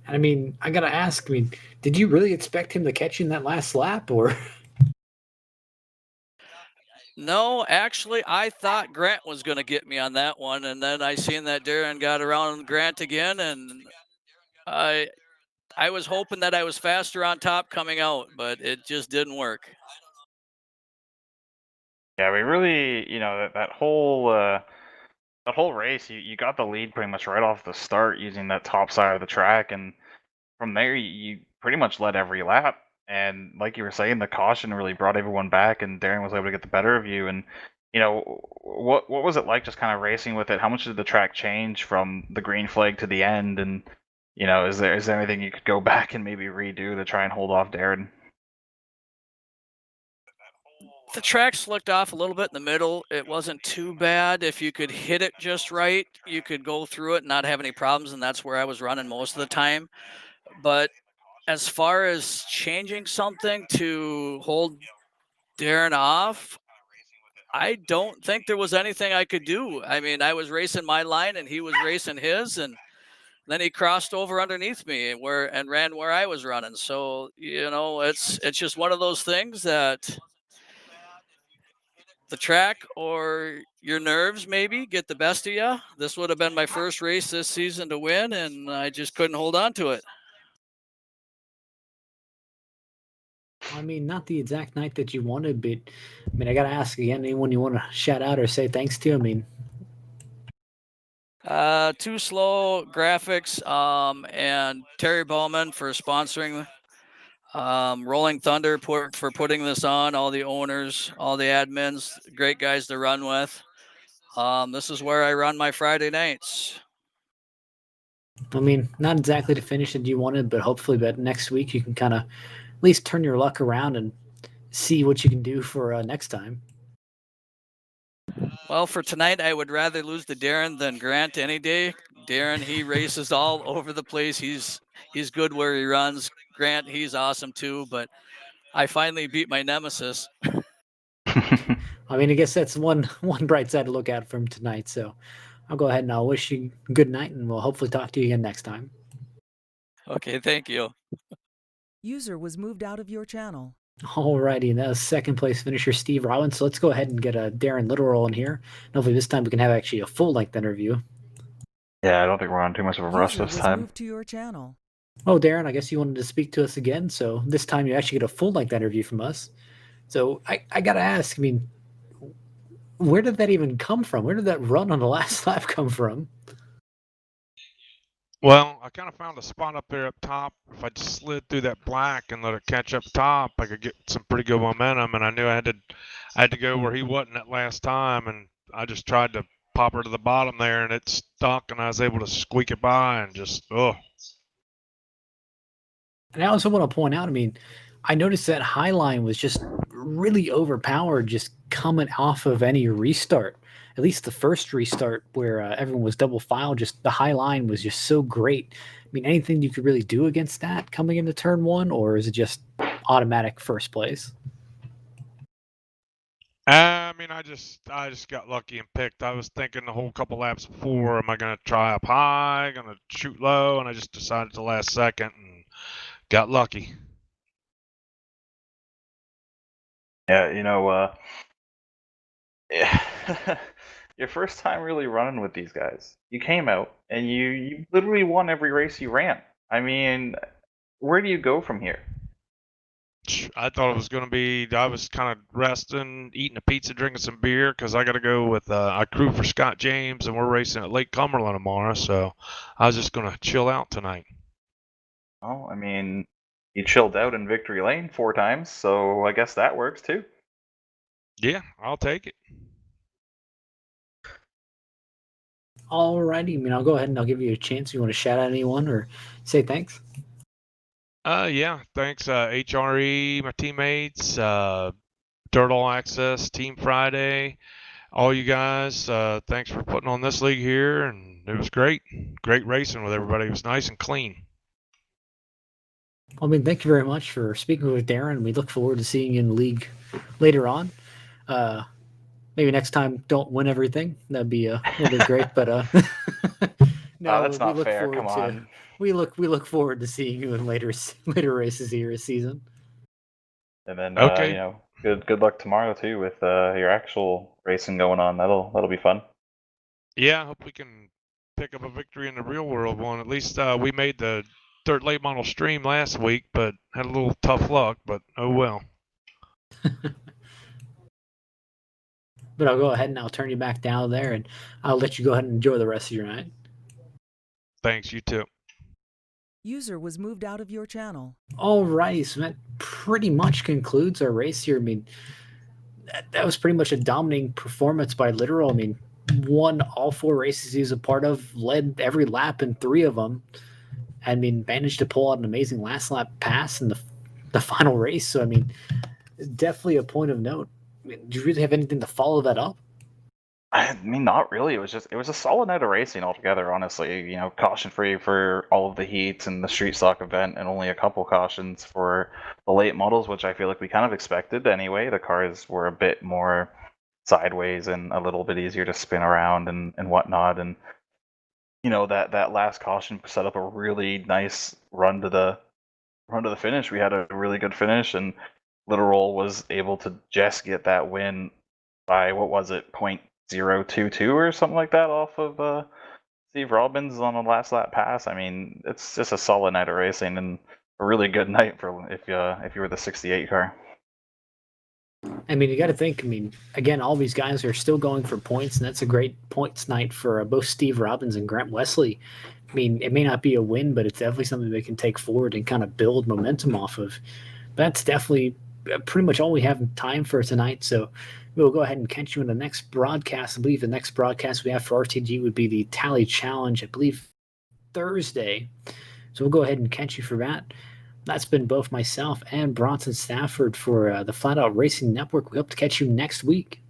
I mean, I gotta ask. I mean, did you really expect him to catch you in that last lap, or? No, actually, I thought Grant was going to get me on that one, and then I seen that Darren got around Grant again, and I was hoping that I was faster on top coming out, but it just didn't work. Yeah, we really, that whole race, you got the lead pretty much right off the start using that top side of the track, and from there you pretty much led every lap. And like you were saying, the caution really brought everyone back, and Darren was able to get the better of you. And what was it like just kind of racing with it? How much did the track change from the green flag to the end? And is there anything you could go back and maybe redo to try and hold off Darren? The track slicked off a little bit in the middle. It wasn't too bad. If you could hit it just right, you could go through it and not have any problems, and that's where I was running most of the time. But as far as changing something to hold Darren off, I don't think there was anything I could do. I mean, I was racing my line and he was racing his, and then he crossed over underneath me and ran where I was running. So, it's just one of those things that the track or your nerves maybe get the best of you. This would have been my first race this season to win, and I just couldn't hold on to it. I mean, not the exact night that you wanted, but I mean, I gotta ask again. Anyone you want to shout out or say thanks to? I mean, Too Slow Graphics, and Terry Bowman for sponsoring. Rolling Thunder for putting this on. All the owners, all the admins, great guys to run with. This is where I run my Friday nights. I mean, not exactly the finish that you wanted, but hopefully, but next week you can kind of at least turn your luck around and see what you can do for next time. Well, for tonight, I would rather lose to Darren than Grant any day. Darren, he races all over the place. He's good where he runs. Grant, he's awesome too. But I finally beat my nemesis. I mean, I guess that's one bright side to look at from tonight. So I'll go ahead and I'll wish you good night, and we'll hopefully talk to you again next time. Okay, thank you. User was moved out of your channel. Alrighty, and that was second place finisher Steve Robbins. So let's go ahead and get a Darren Literal in here. And hopefully this time we can have actually a full length interview. Yeah, I don't think we're on too much of a rush User this was time. moved to your channel. Oh, Darren, I guess you wanted to speak to us again. So this time you actually get a full length interview from us. So I gotta ask, I mean, where did that even come from? Where did that run on the last lap come from? Well, I kind of found a spot up there up top. If I just slid through that black and let it catch up top, I could get some pretty good momentum. And I knew I had to go where he wasn't that last time, and I just tried to pop her to the bottom there, and it stuck, and I was able to squeak it by and just And I also want to point out, I mean, I noticed that Highline was just really overpowered just coming off of any restart. At least the first restart where everyone was double file, just the high line was just so great. I mean, anything you could really do against that coming into turn one, or is it just automatic first place? I mean, I just got lucky and picked. I was thinking the whole couple laps before, am I going to try up high, going to shoot low, and I just decided to last second and got lucky. Yeah, your first time really running with these guys. You came out and you literally won every race you ran. I mean, where do you go from here? I thought it was going to be, I was kind of resting, eating a pizza, drinking some beer, because I got to go with, I crew for Scott James, and we're racing at Lake Cumberland tomorrow, so I was just going to chill out tonight. Well, I mean, you chilled out in Victory Lane 4 times, so I guess that works too. Yeah, I'll take it. Alrighty, I mean, I'll go ahead and I'll give you a chance if you want to shout out anyone or say thanks. Yeah, thanks, HRE, my teammates, Dirt All Access, Team Friday, all you guys. Thanks for putting on this league here, and it was great. Great racing with everybody. It was nice and clean. Well, I mean, thank you very much for speaking with Darren. We look forward to seeing you in the league later on. Maybe next time, don't win everything. That'd be a little bit great, but no, That's we not look fair. forward Come to on. we look forward to seeing you in later races here this season. And then Okay. good luck tomorrow too with your actual racing going on. That'll be fun. Yeah, I hope we can pick up a victory in the real world one. At least we made the Dirt Late Model stream last week, but had a little tough luck, but oh well. But I'll go ahead and I'll turn you back down there, and I'll let you go ahead and enjoy the rest of your night. Thanks, you too. User was moved out of your channel. Alrighty, so that pretty much concludes our race here. I mean, that was pretty much a dominating performance by Literal. I mean, won all 4 races he was a part of, led every lap in 3 of them. I mean, managed to pull out an amazing last lap pass in the final race. So, I mean, definitely a point of note. I mean, do you really have anything to follow that up? I mean, not really. It was a solid night of racing altogether. Honestly, caution free for all of the heats and the street stock event, and only a couple cautions for the late models, which I feel like we kind of expected anyway. The cars were a bit more sideways and a little bit easier to spin around and whatnot. And that last caution set up a really nice run to the finish. We had a really good finish, and Literal was able to just get that win by, what was it, 0.022 or something like that off of Steve Robbins on a last lap pass. I mean, it's just a solid night of racing and a really good night for if you were the 68 car. I mean, you got to think. I mean, again, all these guys are still going for points, and that's a great points night for both Steve Robbins and Grant Wesley. I mean, it may not be a win, but it's definitely something they can take forward and kind of build momentum off of. That's definitely pretty much all we have time for tonight. So we'll go ahead and catch you in the next broadcast. I believe the next broadcast we have for RTG would be the Tally Challenge, I believe Thursday. So we'll go ahead and catch you for that. That's been both myself and Bronson Stafford for the Flatout Racing Network. We hope to catch you next week.